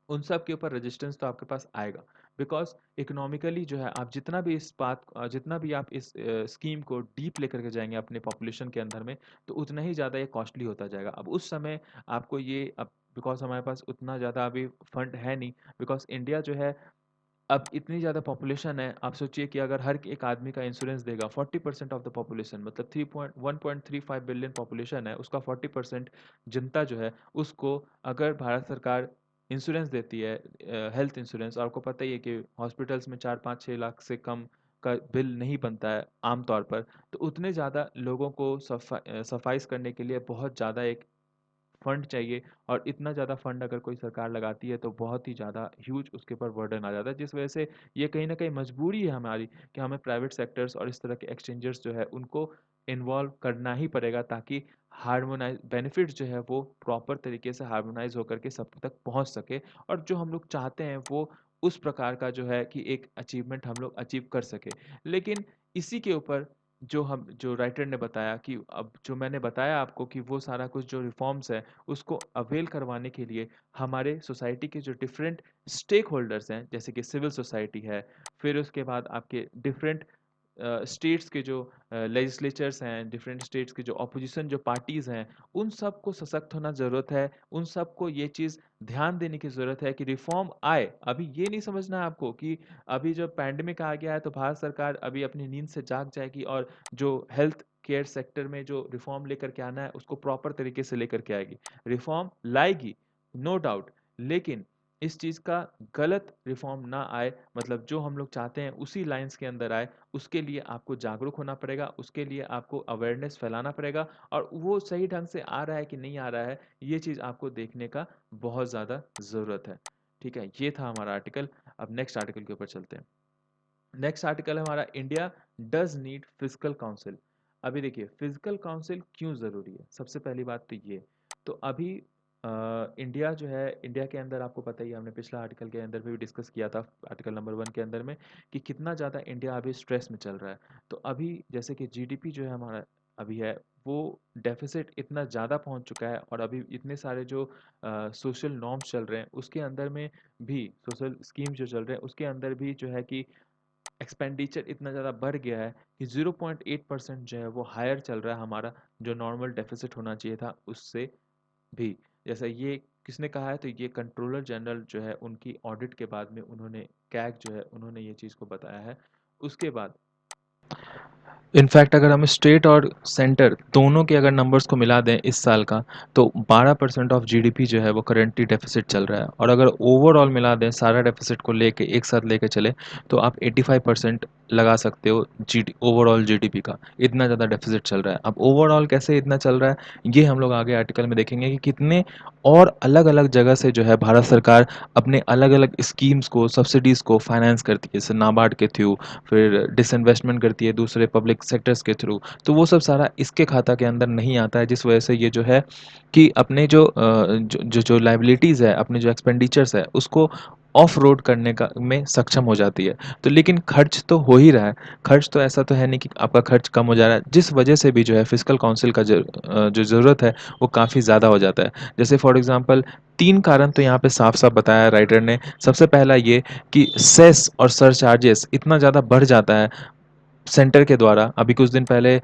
उन सब के ऊपर रेजिस्टेंस तो आपके पास आएगा बिकॉज़ इकोनॉमिकली जो है आप जितना भी आप इस स्कीम को डीप लेकर के जाएँगे अपने पॉपुलेशन के अंदर में, तो उतना ही ज़्यादा ये कॉस्टली होता जाएगा। अब उस समय आपको ये अब बिकॉज़ हमारे पास उतना ज़्यादा अभी फंड है नहीं बिकॉज़ इंडिया जो है अब इतनी ज़्यादा पॉपुलेशन है, आप सोचिए कि अगर हर एक आदमी का इंश्योरेंस देगा 40% ऑफ द पॉपुलेशन, मतलब 1.35 बिलियन पॉपुलेशन है, उसका 40% जनता जो है उसको अगर भारत सरकार इंश्योरेंस देती है, हेल्थ इंश्योरेंस, आपको पता ही है कि हॉस्पिटल्स में 4-5-6 लाख से कम का बिल नहीं बनता है आमतौर पर। तो उतने ज़्यादा लोगों को सफाइज करने के लिए बहुत ज़्यादा एक फंड चाहिए, और इतना ज़्यादा फंड अगर कोई सरकार लगाती है तो बहुत ही ज़्यादा ह्यूज उसके ऊपर बर्डन आ जाता है, जिस वजह से ये कहीं न कहीं मजबूरी है हमारी कि हमें प्राइवेट सेक्टर्स और इस तरह के एक्सचेंजर्स जो है उनको इन्वॉल्व करना ही पड़ेगा, ताकि हार्मोनाइज़ बेनिफिट्स जो है वो प्रॉपर तरीके से हार्मोनाइज़ होकर के सब तक पहुँच सके, और जो हम लोग चाहते हैं वो उस प्रकार का जो है कि एक अचीवमेंट हम लोग अचीव कर सकें। लेकिन इसी के ऊपर जो राइटर ने बताया कि अब जो मैंने बताया आपको कि वो सारा कुछ जो रिफॉर्म्स है उसको अवेल करवाने के लिए हमारे सोसाइटी के जो डिफरेंट स्टेक होल्डर्स हैं, जैसे कि सिविल सोसाइटी है, फिर उसके बाद आपके डिफरेंट स्टेट्स के जो लेजिस्लेचर्स हैं, डिफरेंट स्टेट्स के जो ऑपोजिशन जो पार्टीज़ हैं, उन सबको सशक्त होना ज़रूरत है। उन सबको ये चीज़ ध्यान देने की ज़रूरत है कि रिफॉर्म आए। अभी ये नहीं समझना है आपको कि अभी जब पैंडेमिक आ गया है तो भारत सरकार अभी अपनी नींद से जाग जाएगी और जो हेल्थ केयर सेक्टर में जो रिफॉर्म लेकर के आना है उसको प्रॉपर तरीके से लेकर के आएगी। रिफॉर्म लाएगी, नो डाउट, लेकिन इस चीज़ का गलत रिफॉर्म ना आए, मतलब जो हम लोग चाहते हैं उसी लाइन्स के अंदर आए, उसके लिए आपको जागरूक होना पड़ेगा, उसके लिए आपको अवेयरनेस फैलाना पड़ेगा, और वो सही ढंग से आ रहा है कि नहीं आ रहा है, ये चीज़ आपको देखने का बहुत ज़्यादा ज़रूरत है। ठीक है, ये था हमारा आर्टिकल। अब नेक्स्ट आर्टिकल के ऊपर चलते हैं। नेक्स्ट आर्टिकल है हमारा, India does need physical council. अभी देखिए फिजिकल काउंसिल क्यों ज़रूरी है, सबसे पहली बात तो ये। तो अभी इंडिया जो है, इंडिया के अंदर आपको पता ही है, हमने पिछला आर्टिकल के अंदर भी डिस्कस किया था, आर्टिकल नंबर 1 के अंदर में, कि कितना ज़्यादा इंडिया अभी स्ट्रेस में चल रहा है। तो अभी जैसे कि जीडीपी जो है हमारा अभी है, वो डेफिसिट इतना ज़्यादा पहुंच चुका है, और अभी इतने सारे जो सोशल नॉर्म्स चल रहे हैं उसके अंदर में भी, सोशल स्कीम्स जो चल रहे हैं उसके अंदर भी जो है कि एक्सपेंडिचर इतना ज़्यादा बढ़ गया है कि 0.8% जो है वो हायर चल रहा है हमारा, जो नॉर्मल डेफिसिट होना चाहिए था उससे भी। जैसा ये किसने कहा है, तो ये कंट्रोलर जनरल जो है उनकी ऑडिट के बाद में उन्होंने, कैग जो है उन्होंने ये चीज़ को बताया है। उसके बाद इनफैक्ट अगर हम स्टेट और सेंटर दोनों के अगर नंबर्स को मिला दें इस साल का, तो 12% ऑफ जीडीपी जो है वो करेंटली डेफिसिट चल रहा है, और अगर ओवरऑल मिला दें सारा डेफिसिट को लेके एक साथ लेके चले, तो आप 85% लगा सकते हो जी ओवरऑल जीडीपी का, इतना ज़्यादा डेफिसिट चल रहा है। अब ओवरऑल कैसे इतना चल रहा है ये हम लोग आगे आर्टिकल में देखेंगे कि कितने और अलग अलग जगह से जो है भारत सरकार अपने अलग अलग स्कीम्स को, सब्सिडीज़ को फाइनेंस करती है, जैसे नाबार्ड के थ्रू, फिर डिसइन्वेस्टमेंट करती है दूसरे पब्लिक सेक्टर्स के थ्रू। तो वो सब सारा इसके खाता के अंदर नहीं आता है, जिस वजह से ये जो है कि अपने जो लायबिलिटीज़ है, अपने जो एक्सपेंडिचर्स है उसको ऑफ रोड करने का में सक्षम हो जाती है। तो लेकिन खर्च तो हो ही रहा है, खर्च तो ऐसा तो है नहीं कि आपका खर्च कम हो जा रहा है, जिस वजह से भी जो है फिजिकल काउंसिल का जो ज़रूरत है वो काफ़ी ज़्यादा हो जाता है। जैसे फॉर एग्जांपल 3 कारण तो यहाँ पे साफ-साफ बताया है राइटर ने। सबसे पहला ये कि सेस और सरचार्जेस इतना ज़्यादा बढ़ जाता है सेंटर के द्वारा। अभी कुछ दिन पहले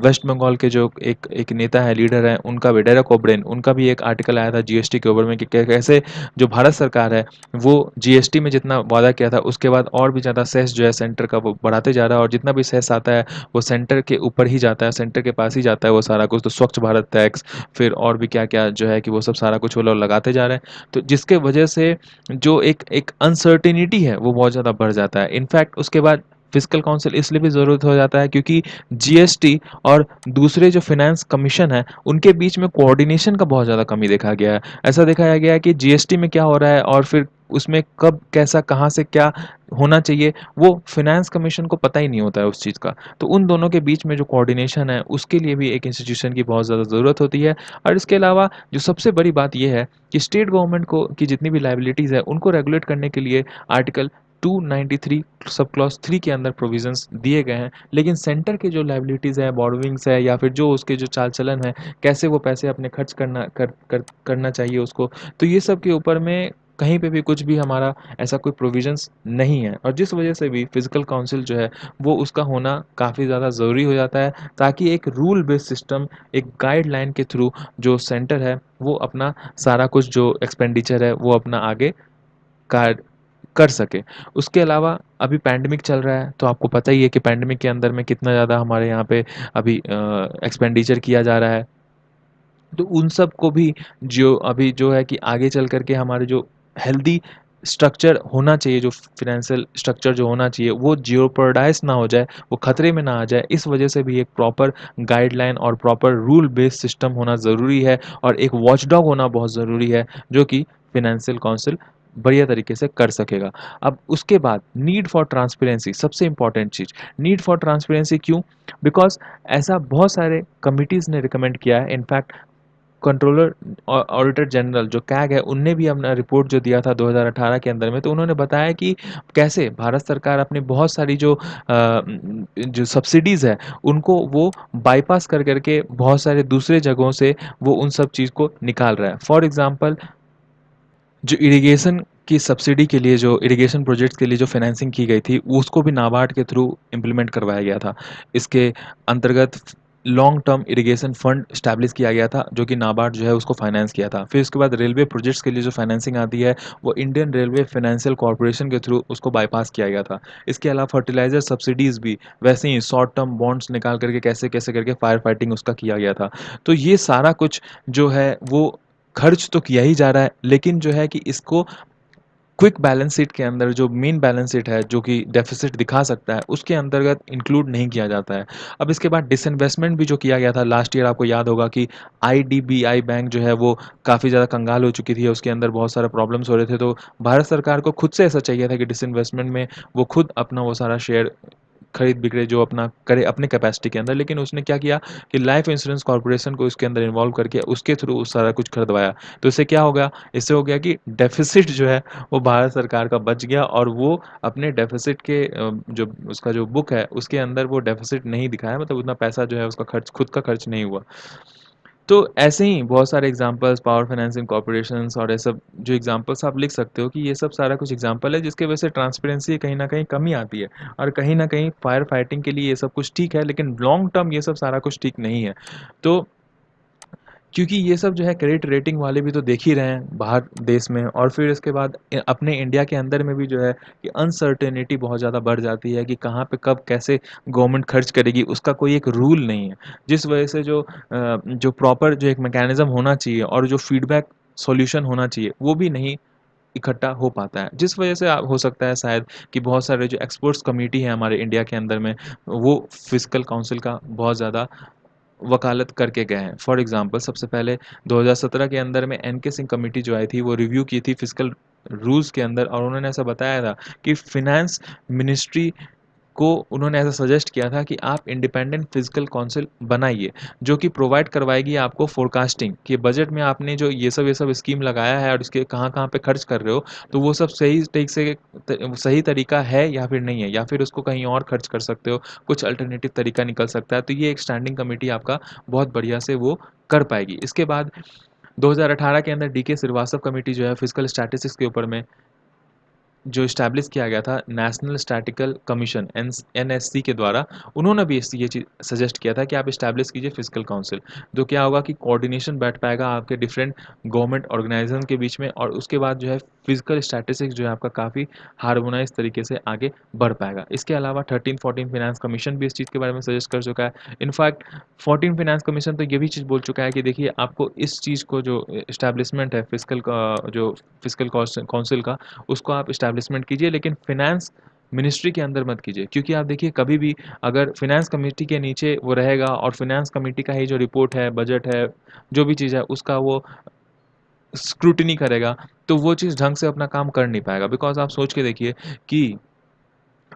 वेस्ट बंगाल के जो एक एक नेता है, लीडर हैं, उनका भी, डेरेक ओब्रेन, उनका भी एक आर्टिकल आया था जीएसटी के ऊपर में कि कैसे जो भारत सरकार है वो जीएसटी में जितना वादा किया था उसके बाद और भी ज़्यादा सेस जो है सेंटर का वो बढ़ाते जा रहा है, और जितना भी सेस आता है वो सेंटर के ऊपर ही जाता है, सेंटर के पास ही जाता है वो सारा कुछ। तो स्वच्छ भारत टैक्स, फिर और भी क्या क्या जो है कि वो सब सारा कुछ वो लोग लगाते जा रहे हैं, तो जिसके वजह से जो एक एक अनसर्टेनिटी है वो बहुत ज़्यादा बढ़ जाता है। इनफैक्ट उसके बाद फिजिकल काउंसिल इसलिए भी ज़रूरत हो जाता है क्योंकि जीएसटी और दूसरे जो फाइनेंस कमीशन है उनके बीच में कोऑर्डिनेशन का बहुत ज़्यादा कमी देखा गया है। ऐसा दिखाया गया है कि जीएसटी में क्या हो रहा है और फिर उसमें कब कैसा कहाँ से क्या होना चाहिए वो फाइनेंस कमीशन को पता ही नहीं होता है उस चीज़ का। तो उन दोनों के बीच में जो कोऑर्डिनेशन है उसके लिए भी एक इंस्टीट्यूशन की बहुत ज़्यादा ज़रूरत होती है। और इसके अलावा जो सबसे बड़ी बात ये है कि स्टेट गवर्नमेंट को की जितनी भी लाइबिलिटीज़ है उनको रेगुलेट करने के लिए आर्टिकल 293 सब क्लॉज 3 के अंदर प्रोविजंस दिए गए हैं, लेकिन सेंटर के जो लाइबिलिटीज़ है, बोरोविंग्स है, या फिर जो उसके जो चाल चलन है, कैसे वो पैसे अपने खर्च करना चाहिए उसको, तो ये सब के ऊपर में कहीं पे भी कुछ भी हमारा ऐसा कोई प्रोविजंस नहीं है, और जिस वजह से भी फिजिकल काउंसिल जो है वो उसका होना काफ़ी ज़्यादा ज़रूरी हो जाता है, ताकि एक रूल बेस्ड सिस्टम, एक गाइडलाइन के थ्रू जो सेंटर है वो अपना सारा कुछ जो एक्सपेंडिचर है वो अपना आगे कार्य कर सके। उसके अलावा अभी पैंडेमिक चल रहा है, तो आपको पता ही है कि पैंडेमिक के अंदर में कितना ज़्यादा हमारे यहाँ पे अभी एक्सपेंडिचर किया जा रहा है। तो उन सब को भी जो अभी जो है कि आगे चल कर के हमारे जो हेल्दी स्ट्रक्चर होना चाहिए, जो फाइनेंशियल स्ट्रक्चर जो होना चाहिए, वो जियोपर्डाइज ना हो जाए, वो खतरे में ना आ जाए, इस वजह से भी एक प्रॉपर गाइडलाइन और प्रॉपर रूल बेस्ड सिस्टम होना ज़रूरी है और एक वॉचडॉग होना बहुत ज़रूरी है, जो कि फाइनेंशियल काउंसिल बढ़िया तरीके से कर सकेगा। अब उसके बाद नीड फॉर ट्रांसपेरेंसी, सबसे important cheese, need for transparency क्यों? बिकॉज ऐसा बहुत सारे कमिटीज़ ने रिकमेंड किया है। इनफैक्ट कंट्रोलर ऑडिटर जनरल जो कैग है, उनने भी अपना रिपोर्ट जो दिया था 2018 के अंदर में, तो उन्होंने बताया कि कैसे भारत सरकार अपनी बहुत सारी जो सब्सिडीज़ है, उनको वो बाईपास कर करके बहुत सारे दूसरे जगहों से वो उन सब चीज़ को निकाल रहा है। फॉर एग्जांपल, जो इरिगेशन की सब्सिडी के लिए, जो इरिगेशन प्रोजेक्ट्स के लिए जो फाइनेंसिंग की गई थी, उसको भी नाबार्ड के थ्रू इम्प्लीमेंट करवाया गया था। इसके अंतर्गत long term irrigation fund establish किया गया था, जो कि नाबार्ड जो है उसको फाइनेंस किया था। फिर उसके बाद रेलवे प्रोजेक्ट्स के लिए जो फाइनेंसिंग आती है, वो इंडियन रेलवे फाइनेंशियल कॉर्पोरेशन के थ्रू उसको बाईपास किया गया था। इसके अलावा फर्टिलाइजर सब्सिडीज़ भी वैसे ही शॉर्ट टर्म बॉन्ड्स निकाल करके कैसे कैसे करके फायर फाइटिंग उसका किया गया था। तो ये सारा कुछ जो है वो खर्च तो किया ही जा रहा है, लेकिन जो है कि इसको क्विक बैलेंस शीट के अंदर, जो मेन बैलेंस शीट है जो कि डेफिसिट दिखा सकता है, उसके अंतर्गत इंक्लूड नहीं किया जाता है। अब इसके बाद डिसइन्वेस्टमेंट भी जो किया गया था लास्ट ईयर, आपको याद होगा कि आईडीबीआई बैंक जो है वो काफ़ी ज़्यादा कंगाल हो चुकी थी, उसके अंदर बहुत सारे प्रॉब्लम्स हो रहे थे, तो भारत सरकार को खुद से ऐसा चाहिए था कि डिसइन्वेस्टमेंट में वो खुद अपना वो सारा शेयर खरीद बिक्री जो अपना करे अपने कैपेसिटी के अंदर। लेकिन उसने क्या किया कि लाइफ इंश्योरेंस कॉर्पोरेशन को इसके अंदर इन्वॉल्व करके उसके थ्रू उस सारा कुछ खरीदवाया। तो इससे क्या होगा, इससे हो गया कि डेफिसिट जो है वो भारत सरकार का बच गया, और वो अपने डेफिसिट के जो उसका जो बुक है उसके अंदर वो डेफिसिट नहीं दिखाया, मतलब उतना पैसा जो है उसका खर्च, खुद का खर्च नहीं हुआ। तो ऐसे ही बहुत सारे एग्जांपल्स, पावर फाइनेंसिंग कॉर्पोरेशंस और ये सब जो एग्जांपल्स आप लिख सकते हो, कि ये सब सारा कुछ एग्जांपल है जिसके वजह से ट्रांसपेरेंसी कहीं ना कहीं कमी आती है। और कहीं ना कहीं फायर फाइटिंग के लिए ये सब कुछ ठीक है, लेकिन लॉन्ग टर्म ये सब सारा कुछ ठीक नहीं है। तो क्योंकि ये सब जो है क्रेडिट रेटिंग वाले भी तो देख ही रहे हैं बाहर देश में, और फिर इसके बाद अपने इंडिया के अंदर में भी जो है कि अनसर्टेनिटी बहुत ज़्यादा बढ़ जाती है कि कहाँ पे कब कैसे गवर्नमेंट खर्च करेगी, उसका कोई एक रूल नहीं है। जिस वजह से जो प्रॉपर जो एक मैकेनिज्म होना चाहिए और जो फीडबैक सॉल्यूशन होना चाहिए, वो भी नहीं इकट्ठा हो पाता है, जिस वजह से हो सकता है शायद कि बहुत सारे जो एक्सपर्ट्स कमेटी है हमारे इंडिया के अंदर में, वो फिजिकल काउंसिल का बहुत ज़्यादा वकालत करके गए हैं। फॉर एग्जांपल, सबसे पहले 2017 के अंदर में एनके सिंह कमेटी जो आई थी, वो रिव्यू की थी फिजिकल रूल्स के अंदर, और उन्होंने ऐसा बताया था कि फिनेंस मिनिस्ट्री को उन्होंने ऐसा सजेस्ट किया था कि आप इंडिपेंडेंट फिजिकल काउंसिल बनाइए, जो कि प्रोवाइड करवाएगी आपको फोरकास्टिंग कि बजट में आपने जो ये सब स्कीम लगाया है और इसके कहाँ कहाँ पे खर्च कर रहे हो, तो वो सब सही ठीक से सही तरीका है या फिर नहीं है, या फिर उसको कहीं और खर्च कर सकते हो, कुछ अल्टरनेटिव तरीका निकल सकता है। तो ये एक स्टैंडिंग कमेटी आपका बहुत बढ़िया से वो कर पाएगी। इसके बाद 2018 के अंदर डीके श्रीवास्तव कमेटी जो है फिजिकल स्टैटिस्टिक्स के ऊपर में जो इस्टेब्लिश किया गया था, नेशनल स्टैटिकल कमीशन एनएससी के द्वारा, उन्होंने भी ये चीज़ सजेस्ट किया था कि आप इस्टेब्लिश कीजिए फिजिकल काउंसिल। तो क्या होगा कि कोऑर्डिनेशन बैठ पाएगा आपके डिफरेंट गवर्नमेंट ऑर्गेनाइजेशन के बीच में, और उसके बाद जो है फिजिकल स्टैटिस्टिक्स जो है आपका काफ़ी हार्मोनाइज तरीके से आगे बढ़ पाएगा। इसके अलावा 13-14 फाइनेंस कमीशन भी इस चीज़ के बारे में सजेस्ट कर चुका है। इनफैक्ट 14 फाइनेंस कमीशन तो ये भी चीज़ बोल चुका है कि देखिए, आपको इस चीज़ को जो इस्टेब्लिशमेंट है फिजिकल का, जो फिजिकल काउंसिल का, उसको आप इस्टेब्लिशमेंट कीजिए, लेकिन फिनेंस मिनिस्ट्री के अंदर मत कीजिए। क्योंकि आप देखिए, कभी भी अगर फिनेंस कमेटी के नीचे वो रहेगा और फिनेंस कमेटी का ही जो रिपोर्ट है, बजट है, जो भी चीज़ है, उसका वो स्क्रूटिनी करेगा, तो वो चीज़ ढंग से अपना काम कर नहीं पाएगा। बिकॉज आप सोच के देखिए कि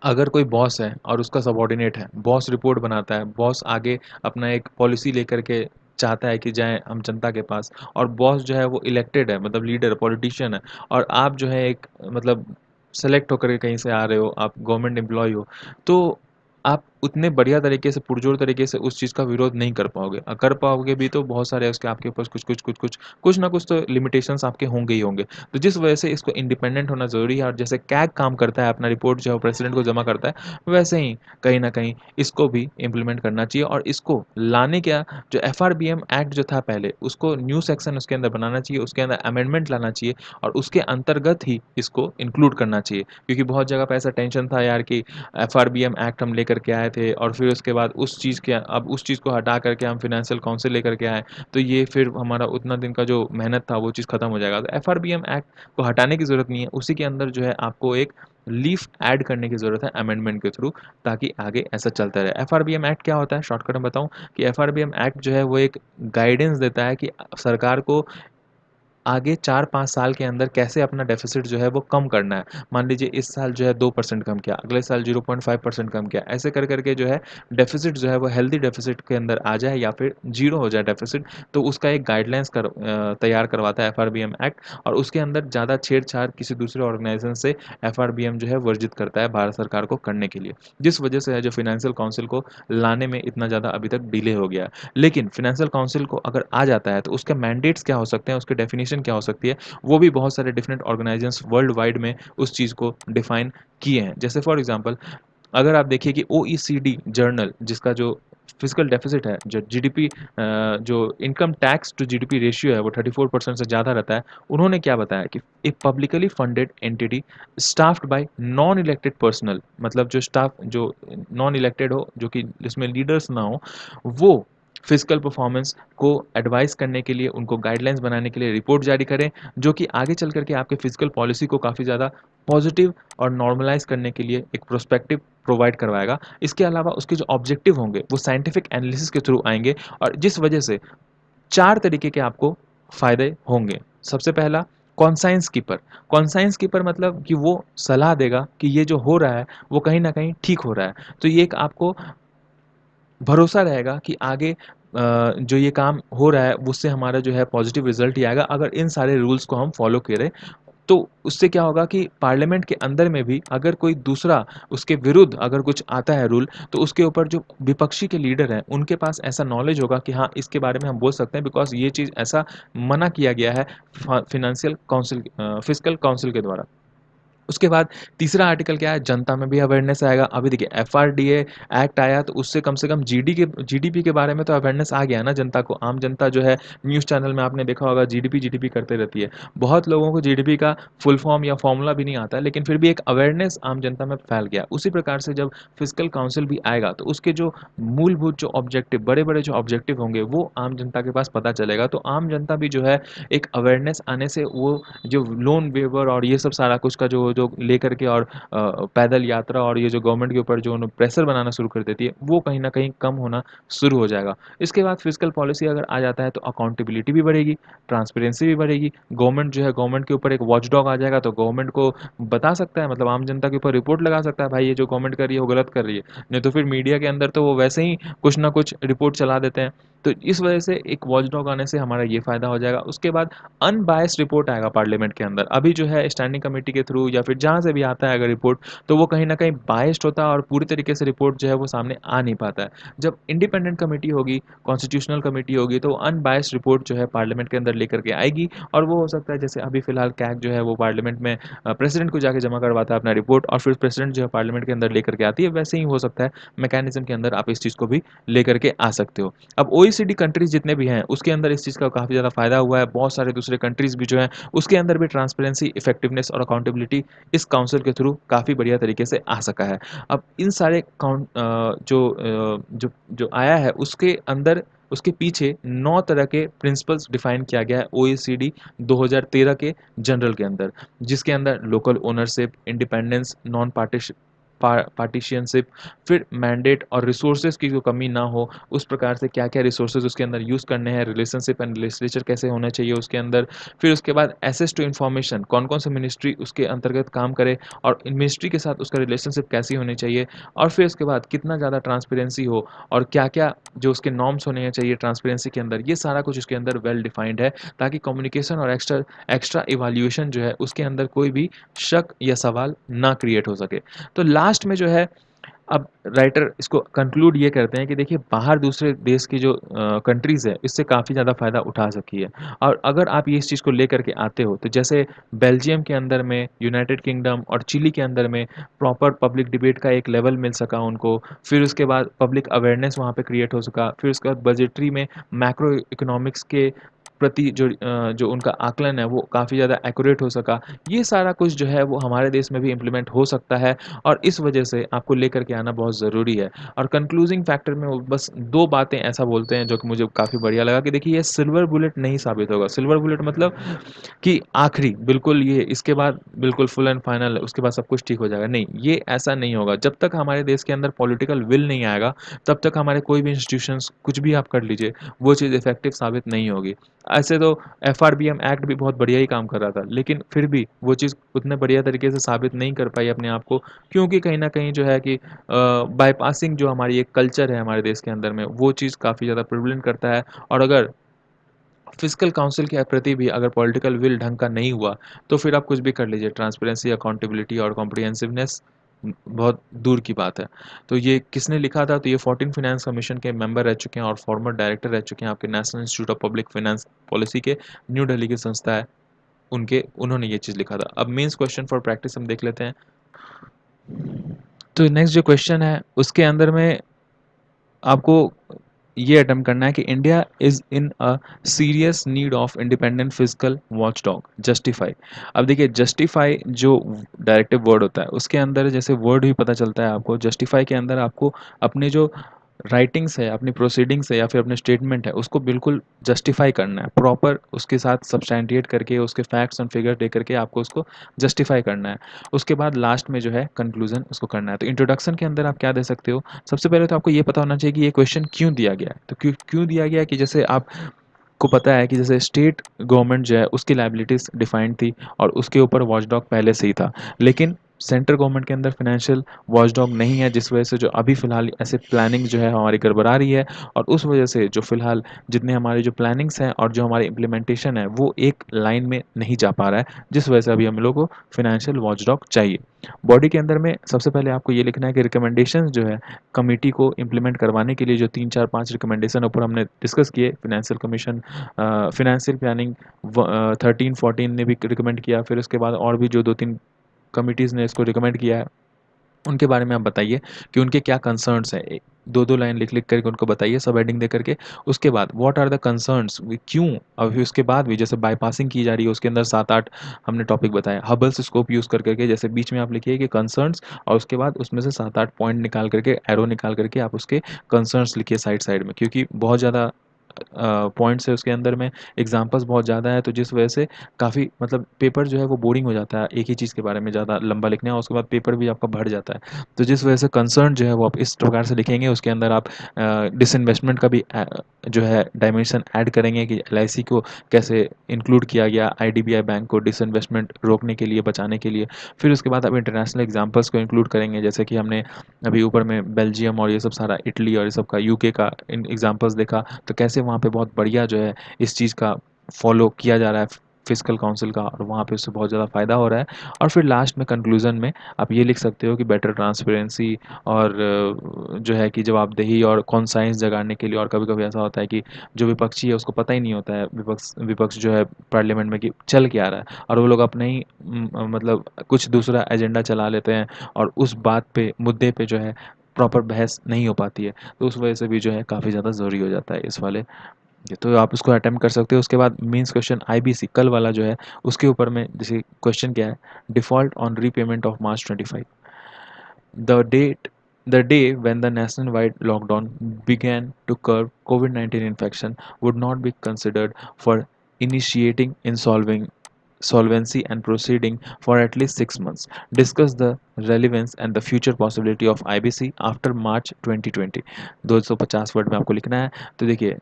अगर कोई बॉस है और उसका सबॉर्डिनेट है, बॉस रिपोर्ट बनाता है, बॉस आगे अपना एक पॉलिसी लेकर के चाहता है कि जाएँ हम जनता के पास, और बॉस जो है वो इलेक्टेड है, मतलब लीडर पॉलिटिशियन है, और आप जो है एक मतलब सेलेक्ट होकर के कहीं से आ रहे हो, आप गवर्नमेंट एम्प्लॉय हो, तो आप उतने बढ़िया तरीके से पुरजोर तरीके से उस चीज़ का विरोध नहीं कर पाओगे। कर पाओगे भी तो बहुत सारे उसके आपके पास कुछ ना कुछ तो लिमिटेशंस आपके होंगे ही होंगे। तो जिस वजह से इसको इंडिपेंडेंट होना ज़रूरी है, और जैसे कैग काम करता है अपना रिपोर्ट जो है प्रेसिडेंट को जमा करता है, वैसे ही कहीं न कहीं इसको भी इम्प्लीमेंट करना चाहिए। और इसको लाने क्या, जो एफआरबीएम एक्ट जो था पहले, उसको न्यू सेक्शन उसके अंदर बनाना चाहिए, उसके अंदर अमेंडमेंट लाना चाहिए और उसके अंतर्गत ही इसको इंक्लूड करना चाहिए। क्योंकि बहुत जगह पे ऐसा टेंशन था यार कि एफआरबीएम एक्ट हम लेकर के आए थे और फिर उसके बाद उस चीज़ के अब उस चीज़ को हटा करके हम फाइनेंशियल काउंसिल लेकर के आए, तो ये फिर हमारा उतना दिन का जो मेहनत था वो चीज़ खत्म हो जाएगा। तो एफआरबीएम एक्ट को हटाने की ज़रूरत नहीं है, उसी के अंदर जो है आपको एक लीफ ऐड करने की ज़रूरत है अमेंडमेंट के थ्रू, ताकि आगे ऐसा चलता रहे। एफआरबीएम एक्ट क्या होता है, शॉर्टकट में बताऊं कि एफआरबीएम एक्ट जो है वो एक गाइडेंस देता है कि सरकार को आगे 4-5 साल के अंदर कैसे अपना डेफ़िसिट जो है वो कम करना है। मान लीजिए इस साल जो है 2% कम किया, अगले साल 0.5% कम किया, ऐसे कर के जो है डेफ़िसिट जो है वो हेल्दी डेफ़िसिट के अंदर आ जाए या फिर ज़ीरो हो जाए डेफ़िसिट। तो उसका एक गाइडलाइंस तैयार करवाता है एफआरबीएम एक्ट, और उसके अंदर ज़्यादा छेड़छाड़ किसी दूसरे ऑर्गेनाइज़ेशन से एफआरबीएम जो है वर्जित करता है भारत सरकार को करने के लिए। जिस वजह से है जो फ़ाइनेंशियल काउंसिल को लाने में इतना ज़्यादा अभी तक डिले हो गया है। लेकिन फाइनेंशियल काउंसिल को अगर आ जाता है तो उसके मैंडेट्स क्या हो सकते हैं, उसकी डेफिनेशन क्या हो सकती है, वो भी बहुत सारे डिफरेंट ऑर्गेनाइजेशंस वर्ल्ड वाइड में उस चीज़ को डिफाइन किए हैं। जैसे फॉर एग्जांपल अगर आप देखिए कि ओईसीडी जर्नल, जिसका जो फिजिकल डेफिसिट है, जो जीडीपी जो income tax to GDP ratio है वो 34% से ज़्यादा रहता है, उन्होंने क्या बताया कि a publicly funded entity staffed by non elected personal, मतलब जो स्टाफ जो नॉन इलेक्टेड हो, जो कि जिसमें लीडर्स ना हो, वो फिजिकल परफॉर्मेंस को एडवाइस करने के लिए, उनको गाइडलाइंस बनाने के लिए रिपोर्ट जारी करें, जो कि आगे चल करके आपके फिजिकल पॉलिसी को काफ़ी ज़्यादा पॉजिटिव और नॉर्मलाइज करने के लिए एक प्रोस्पेक्टिव प्रोवाइड करवाएगा। इसके अलावा उसके जो ऑब्जेक्टिव होंगे वो साइंटिफिक एनालिसिस के थ्रू आएंगे, और जिस वजह से 4 तरीके के आपको फ़ायदे होंगे। सबसे पहला, कॉन्साइंस कीपर। कॉन्साइंस कीपर मतलब कि वो सलाह देगा कि ये जो हो रहा है वो कहीं न कहीं ठीक हो रहा है। तो ये एक आपको भरोसा रहेगा कि आगे जो ये काम हो रहा है उससे हमारा जो है पॉजिटिव रिजल्ट ही आएगा, अगर इन सारे रूल्स को हम फॉलो करें। तो उससे क्या होगा कि पार्लियामेंट के अंदर में भी अगर कोई दूसरा उसके विरुद्ध अगर कुछ आता है रूल, तो उसके ऊपर जो विपक्षी के लीडर हैं उनके पास ऐसा नॉलेज होगा कि हाँ, इसके बारे में हम बोल सकते हैं, बिकॉज ये चीज़ ऐसा मना किया गया है फिनेंशियल काउंसिल, फिजिकल काउंसिल के द्वारा। उसके बाद तीसरा आर्टिकल क्या है, जनता में भी अवेयरनेस आएगा। अभी देखिए एफआरडीए एक्ट आया तो उससे कम से कम जीडीपी के बारे में तो अवेयरनेस आ गया ना जनता को। आम जनता जो है न्यूज़ चैनल में आपने देखा होगा जीडीपी जीडीपी करते रहती है। बहुत लोगों को जीडीपी का फुल फॉर्म या फॉर्मूला भी नहीं आता है, लेकिन फिर भी एक अवेयरनेस आम जनता में फैल गया। उसी प्रकार से जब फिजिकल काउंसिल भी आएगा तो उसके जो मूलभूत जो ऑब्जेक्टिव, बड़े बड़े जो ऑब्जेक्टिव होंगे वो आम जनता के पास पता चलेगा। तो आम जनता भी जो है एक अवेयरनेस आने से वो जो लोन वेवर और ये सब सारा कुछ का जो जो लेकर के और पैदल यात्रा और ये जो गवर्नमेंट के ऊपर जो प्रेशर बनाना शुरू कर देती है, वो कहीं न कहीं कम होना शुरू हो जाएगा। इसके बाद फिजिकल पॉलिसी अगर आ जाता है तो अकाउंटेबिलिटी भी बढ़ेगी, ट्रांसपेरेंसी भी बढ़ेगी। गवर्नमेंट जो है, गवर्नमेंट के ऊपर एक वॉचडॉग आ जाएगा, तो गवर्नमेंट को बता सकता है, मतलब आम जनता के ऊपर रिपोर्ट लगा सकता है, भाई ये जो गवर्नमेंट कर रही है वो गलत कर रही है। नहीं तो फिर मीडिया के अंदर तो वो वैसे ही कुछ ना कुछ रिपोर्ट चला देते हैं। तो इस वजह से एक वॉचडॉग आने से हमारा ये फ़ायदा हो जाएगा। उसके बाद अनबायस्ड रिपोर्ट आएगा पार्लियामेंट के अंदर। अभी जो है स्टैंडिंग कमेटी के थ्रू या फिर जहाँ से भी आता है अगर रिपोर्ट, तो वो कहीं न कहीं बायस्ड होता है और पूरी तरीके से रिपोर्ट जो है वो सामने आ नहीं पाता है। जब इंडिपेंडेंट कमेटी होगी, कॉन्स्टिट्यूशनल कमेटी होगी, तो अनबायस्ड रिपोर्ट जो है पार्लियामेंट के अंदर लेकर के आएगी, और वो हो सकता है जैसे अभी फ़िलहाल कैग जो है वो पार्लियामेंट में प्रेसिडेंट को जाके जमा करवाता है अपना रिपोर्ट, और फिर प्रेसिडेंट जो है पार्लियामेंट के अंदर लेकर के आती है। वैसे ही हो सकता है मैकेनिज़्म के अंदर आप इस चीज़ को भी लेकर के आ सकते हो। अब ओईसीडी कंट्रीज़ जितने भी हैं उसके अंदर इस चीज़ का काफ़ी ज़्यादा फ़ायदा हुआ है। बहुत सारे दूसरे कंट्रीज़ भी जो हैं उसके अंदर भी ट्रांसपेरेंसी, इफेक्टिवनेस और अकाउंटेबिलिटी इस काउंसिल के थ्रू काफ़ी बढ़िया तरीके से आ सका है। अब इन सारे जो आया है उसके अंदर, उसके पीछे 9 तरह के प्रिंसिपल्स डिफाइन किया गया है ओईसीडी 2013 के जनरल के अंदर, जिसके अंदर लोकल ओनरशिप, इंडिपेंडेंस, नॉन पार्टीशियनशिप, फिर मैंडेट और रिसोर्सेज की जो कमी ना हो, उस प्रकार से क्या-क्या रिसोर्सेज उसके अंदर यूज़ करने हैं, रिलेशनशिप एंड लिटरेचर कैसे होना चाहिए उसके अंदर, फिर उसके बाद एक्सेस टू इन्फॉर्मेशन, कौन-कौन से मिनिस्ट्री उसके अंतर्गत काम करे और इन मिनिस्ट्री के साथ उसका रिलेशनशिप कैसी होनी चाहिए, और फिर उसके बाद कितना ज़्यादा ट्रांसपेरेंसी हो और क्या-क्या जो उसके नॉर्म्स होने चाहिए ट्रांसपेरेंसी के अंदर, ये सारा कुछ उसके अंदर वेल डिफाइंड है, ताकि कम्युनिकेशन और एक्स्ट्रा एक्स्ट्रा इवैल्यूएशन जो है उसके अंदर कोई भी शक या सवाल ना क्रिएट हो सके। तो लास्ट में जो है अब राइटर इसको कंक्लूड ये करते हैं कि देखिए बाहर दूसरे देश की जो कंट्रीज़ है इससे काफ़ी ज़्यादा फ़ायदा उठा सकी है। और अगर आप ये इस चीज़ को लेकर के आते हो तो जैसे बेल्जियम के अंदर में, यूनाइटेड किंगडम और चिली के अंदर में प्रॉपर पब्लिक डिबेट का एक लेवल मिल सका उनको। फिर उसके बाद पब्लिक अवेयरनेस वहाँ पे क्रिएट हो सका। फिर उसके बाद बजटरी में मैक्रो इकोनॉमिक्स के प्रति जो उनका आकलन है वो काफ़ी ज़्यादा एक्यूरेट हो सका। ये सारा कुछ जो है वो हमारे देश में भी इम्प्लीमेंट हो सकता है और इस वजह से आपको लेकर के आना बहुत ज़रूरी है। और कंक्लूजिंग फैक्टर में वो बस 2 बातें ऐसा बोलते हैं जो कि मुझे काफ़ी बढ़िया लगा कि देखिए ये सिल्वर बुलेट नहीं साबित होगा। सिल्वर बुलेट मतलब कि आखिरी बिल्कुल ये इसके बाद बिल्कुल फुल एंड फाइनल उसके बाद सब कुछ ठीक हो जाएगा। नहीं, ये ऐसा नहीं होगा। जब तक हमारे देश के अंदर पॉलिटिकल विल नहीं आएगा, तब तक हमारे कोई भी इंस्टीट्यूशंस कुछ भी आप कर लीजिए, वो चीज़ इफ़ेक्टिव साबित नहीं होगी। ऐसे तो एफआरबीएम एक्ट भी बहुत बढ़िया ही काम कर रहा था, लेकिन फिर भी वो चीज़ उतने बढ़िया तरीके से साबित नहीं कर पाई अपने आप को, क्योंकि कहीं न कहीं जो है कि बाईपासिंग जो हमारी एक कल्चर है हमारे देश के अंदर में, वो चीज़ काफ़ी ज़्यादा प्रिवलेंट करता है। और अगर फिजिकल काउंसिल के प्रति भी अगर पॉलिटिकल विल ढंग का नहीं हुआ, तो फिर आप कुछ भी कर लीजिए, ट्रांसपेरेंसी, अकाउंटेबिलिटी और कॉम्प्रिहेंसिवनेस बहुत दूर की बात है। तो ये किसने लिखा था? तो ये 14 फाइनेंस कमीशन के मेंबर रह चुके हैं और फॉर्मर डायरेक्टर रह चुके हैं आपके national institute of public finance policy के, न्यू दिल्ली की संस्था है, उनके उन्होंने ये चीज़ लिखा था। अब मेंस क्वेश्चन फॉर प्रैक्टिस हम देख लेते हैं। तो नेक्स्ट जो क्वेश्चन है, उसके अंदर में आपको ये अटेम्प्ट करना है कि India is in a serious need of independent physical watchdog, justify. अब देखिए जस्टिफाई जो डायरेक्टिव वर्ड होता है उसके अंदर जैसे वर्ड भी पता चलता है आपको, जस्टिफाई के अंदर आपको अपने जो राइटिंग्स है, अपनी प्रोसीडिंग्स है या फिर अपने स्टेटमेंट है, उसको बिल्कुल जस्टिफाई करना है, प्रॉपर उसके साथ सब्सटैंटिएट करके उसके फैक्ट्स एंड फिगर दे करके आपको उसको जस्टिफाई करना है। उसके बाद लास्ट में जो है कंक्लूजन उसको करना है। तो इंट्रोडक्शन के अंदर आप क्या दे सकते हो? सबसे पहले तो आपको ये पता होना चाहिए कि ये क्वेश्चन क्यों दिया गया है। तो क्यों क्यों दिया गया है कि जैसे आपको पता है कि जैसे स्टेट गवर्नमेंट जो है उसकी लायबिलिटीज़ डिफाइंड थी और उसके ऊपर वॉचडॉग पहले से ही था। लेकिन सेंट्रल गवर्नमेंट के अंदर फाइनेंशियल वॉचडॉग नहीं है, जिस वजह से जो अभी फ़िलहाल ऐसे प्लानिंग जो है हमारी गड़बड़ा रही है और उस वजह से जो फ़िलहाल जितने हमारे जो प्लानिंग्स हैं और जो हमारी इम्प्लीमेंटेशन है वो एक लाइन में नहीं जा पा रहा है, जिस वजह से अभी हम लोग को फाइनेंशियल वॉचडॉग चाहिए। बॉडी के अंदर में सबसे पहले आपको ये लिखना है कि रिकमेंडेशंस जो है कमिटी को इम्प्लीमेंट करवाने के लिए जो 3, 4, 5 रिकमेंडेशन ऊपर हमने डिस्कस किए, फाइनेंशियल कमीशन, फाइनेंशियल प्लानिंग 13, 14 ने भी रिकमेंड किया, फिर उसके बाद और भी जो 2-3 कमिटीज़ ने इसको रिकमेंड किया है, उनके बारे में आप बताइए कि उनके क्या कंसर्न्स हैं। 2-2 लाइन लिख-लिख करके उनको बताइए सब हेडिंग दे करके। उसके बाद व्हाट आर द कंसर्न्स, क्यों अभी उसके बाद भी जैसे बाईपासिंग की जा रही है उसके अंदर 7-8 हमने टॉपिक बताए। हबल्स स्कोप यूज़ कर करके जैसे बीच में आप लिखिए कि कंसर्न्स और उसके बाद उसमें से 7-8 पॉइंट निकाल करके एरो निकाल करके आप उसके कंसर्न्स लिखिए साइड-साइड में, क्योंकि बहुत ज़्यादा पॉइंट्स है उसके अंदर में, एग्ज़ाम्पल्स बहुत ज़्यादा है, तो जिस वजह से काफ़ी मतलब पेपर जो है वो बोरिंग हो जाता है, एक ही चीज़ के बारे में ज़्यादा लंबा लिखना है और उसके बाद पेपर भी आपका भर जाता है। तो जिस वजह से कंसर्न जो है वो आप इस प्रकार से लिखेंगे, उसके अंदर आप डिसइन्वेस्टमेंट का भी जो है डायमेंशन ऐड करेंगे कि एलआईसी को कैसे इंक्लूड किया गया, आईडीबीआई बैंक को डिसइन्वेस्टमेंट रोकने के लिए, बचाने के लिए। फिर उसके बाद आप इंटरनेशनल एग्ज़ाम्पल्स को इंक्लूड करेंगे, जैसे कि हमने अभी ऊपर में बेल्जियम और ये सब सारा इटली और ये सब का, यूके का इन एग्ज़ाम्पल्स देखा, तो कैसे वहाँ पे बहुत बढ़िया जो है इस चीज़ का फॉलो किया जा रहा है फिजिकल काउंसिल का और वहाँ पे उससे बहुत ज़्यादा फ़ायदा हो रहा है। और फिर लास्ट में कंक्लूज़न में आप ये लिख सकते हो कि बेटर ट्रांसपेरेंसी और जो है कि जवाबदेही और कॉन्साइंस जगाने के लिए। और कभी-कभी ऐसा होता है कि जो विपक्षी है उसको पता ही नहीं होता है, विपक्ष विपक्ष जो है पार्लियामेंट में, कि चल क्या रहा है, और वो लोग अपना ही मतलब कुछ दूसरा एजेंडा चला लेते हैं और उस बात पे, मुद्दे पे जो है प्रॉपर बहस नहीं हो पाती है। तो उस वजह से भी जो है काफ़ी ज़्यादा ज़रूरी हो जाता है इस वाले ये, तो आप उसको अटेम्प्ट कर सकते हो। उसके बाद मेंस क्वेश्चन आईबीसी कल वाला जो है उसके ऊपर में जैसे क्वेश्चन क्या है, default on repayment of March 25। The date the day when the nationwide lockdown began to curb COVID-19 infection would not be considered for initiating insolving solvency and proceeding for at least 6 months. Discuss the relevance and the future possibility of IBC after March 2020। 250 word में आपको लिखना है। तो देखिए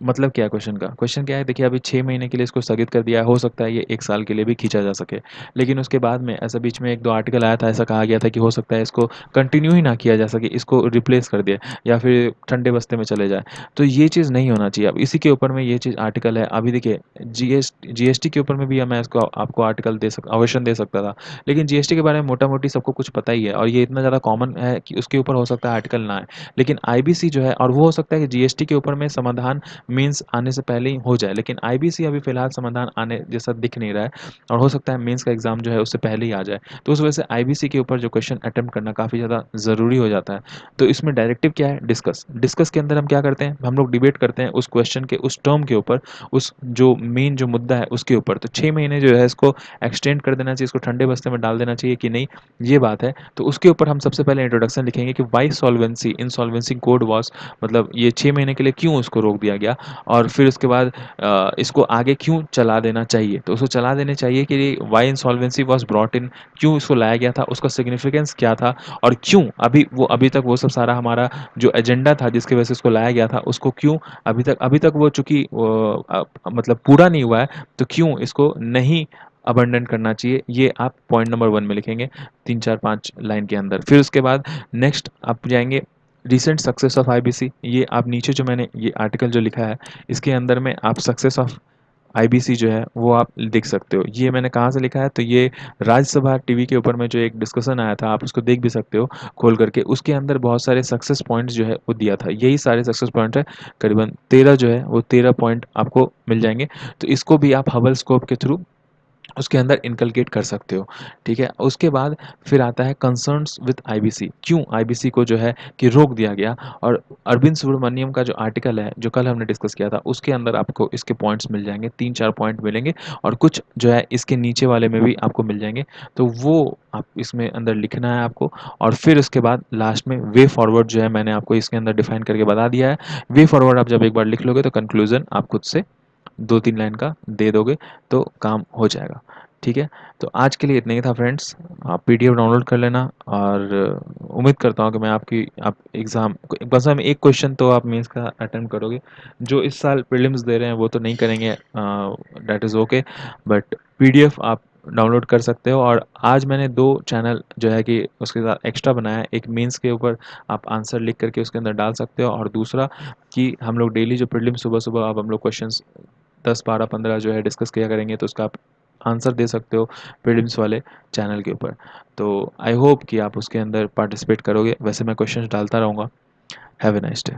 मतलब क्या है क्वेश्चन का? क्वेश्चन क्या है, देखिए अभी 6 महीने के लिए इसको स्थगित कर दिया है, हो सकता है ये 1 साल के लिए भी खींचा जा सके। लेकिन उसके बाद में ऐसा बीच में 1-2 आर्टिकल आया था, ऐसा कहा गया था कि हो सकता है इसको कंटिन्यू ही ना किया जा सके, इसको रिप्लेस कर दिया या फिर ठंडे बस्ते में चले जाए। तो ये चीज़ नहीं होना चाहिए। अब इसी के ऊपर में ये चीज़ आर्टिकल है। अभी देखिए जीएसटी के ऊपर में भी मैं इसको आपको आर्टिकल ऑप्शन दे सकता था। लेकिन जीएसटी के बारे में मोटा-मोटी सबको कुछ पता ही है और ये इतना ज़्यादा कॉमन है कि उसके ऊपर हो सकता है आर्टिकल ना आए। लेकिन आईबीसी जो है, और वो हो सकता है कि जीएसटी के ऊपर में समाधान मेंस आने से पहले ही हो जाए, लेकिन आईबीसी अभी फ़िलहाल समाधान आने जैसा दिख नहीं रहा है और हो सकता है मेंस का एग्ज़ाम जो है उससे पहले ही आ जाए। तो उस वजह से आईबीसी के ऊपर जो क्वेश्चन अटेम्प्ट करना काफ़ी ज़्यादा ज़रूरी हो जाता है। तो इसमें डायरेक्टिव क्या है? डिस्कस। डिस्कस के अंदर हम क्या करते हैं? हम लोग डिबेट करते हैं उस क्वेश्चन के, उस टर्म के ऊपर, उस जो मेन जो मुद्दा है उसके ऊपर। तो 6 महीने जो है इसको एक्सटेंड कर देना चाहिए, इसको ठंडे बस्ते में डाल देना चाहिए कि नहीं, ये बात है। तो उसके ऊपर हम सबसे पहले इंट्रोडक्शन लिखेंगे कि why solvency insolvency code was, मतलब ये 6 महीने के लिए क्यों उसको रोक दिया गया और फिर उसके बाद इसको आगे क्यों चला देना चाहिए। तो उसको चला देना चाहिए कि why insolvency was brought in, क्यों इसको लाया गया था, उसका सिग्निफिकेंस क्या था और क्यों अभी तक वो सब सारा हमारा जो एजेंडा था जिसकी वजह से इसको लाया गया था, उसको क्यों अभी तक वो चूँकि मतलब पूरा नहीं हुआ है, तो क्यों इसको नहीं अबंडन करना चाहिए, ये आप पॉइंट नंबर 1 में लिखेंगे 3, 4, 5 लाइन के अंदर। फिर उसके बाद नेक्स्ट आप जाएँगे रीसेंट सक्सेस ऑफ आईबीसी। ये आप नीचे जो मैंने ये आर्टिकल जो लिखा है, इसके अंदर में आप सक्सेस ऑफ आईबीसी जो है वो आप देख सकते हो। ये मैंने कहाँ से लिखा है, तो ये राज्यसभा टीवी के ऊपर में जो एक डिस्कशन आया था, आप उसको देख भी सकते हो खोल करके। उसके अंदर बहुत सारे सक्सेस पॉइंट्स जो है वो दिया था, यही सारे सक्सेस पॉइंट है, करीबन 13 जो है वो 13 पॉइंट आपको मिल जाएंगे। तो इसको भी आप हबल स्कोप के थ्रू उसके अंदर इनकलकेट कर सकते हो, ठीक है। उसके बाद फिर आता है कंसर्न्स विद आईबीसी, क्यों आईबीसी को जो है कि रोक दिया गया। और अरविंद सुब्रमण्यम का जो आर्टिकल है जो कल हमने डिस्कस किया था, उसके अंदर आपको इसके पॉइंट्स मिल जाएंगे, 3-4 पॉइंट मिलेंगे और कुछ जो है इसके नीचे वाले में भी आपको मिल जाएंगे। तो वो आप इसमें अंदर लिखना है आपको। और फिर उसके बाद लास्ट में वे फॉरवर्ड जो है मैंने आपको इसके अंदर डिफाइन करके बता दिया है। वे फॉरवर्ड आप जब एक बार लिख लोगे तो कंक्लूजन आप खुद से 2-3 लाइन का दे दोगे तो काम हो जाएगा, ठीक है। तो आज के लिए इतना ही था फ्रेंड्स। आप पीडीएफ डाउनलोड कर लेना और उम्मीद करता हूँ कि मैं आप एग्ज़ाम बस हम एक क्वेश्चन तो आप मेंस का अटेम्प्ट करोगे। जो इस साल प्रीलिम्स दे रहे हैं वो तो नहीं करेंगे, that is okay, but PDF आप डाउनलोड कर सकते हो। और आज मैंने 2 चैनल जो है कि उसके साथ एक्स्ट्रा बनाया है। एक मेंस के ऊपर आप आंसर लिख करके उसके अंदर डाल सकते हो और दूसरा कि हम लोग डेली जो प्रीलिम्स सुबह-सुबह अब हम लोग क्वेश्चंस 10, 12, 15 जो है डिस्कस किया करेंगे, तो उसका आप आंसर दे सकते हो प्रीलिम्स वाले चैनल के ऊपर। तो आई होप कि आप उसके अंदर पार्टिसिपेट करोगे। वैसे मैं क्वेश्चंस डालता रहूँगा। Have a nice day.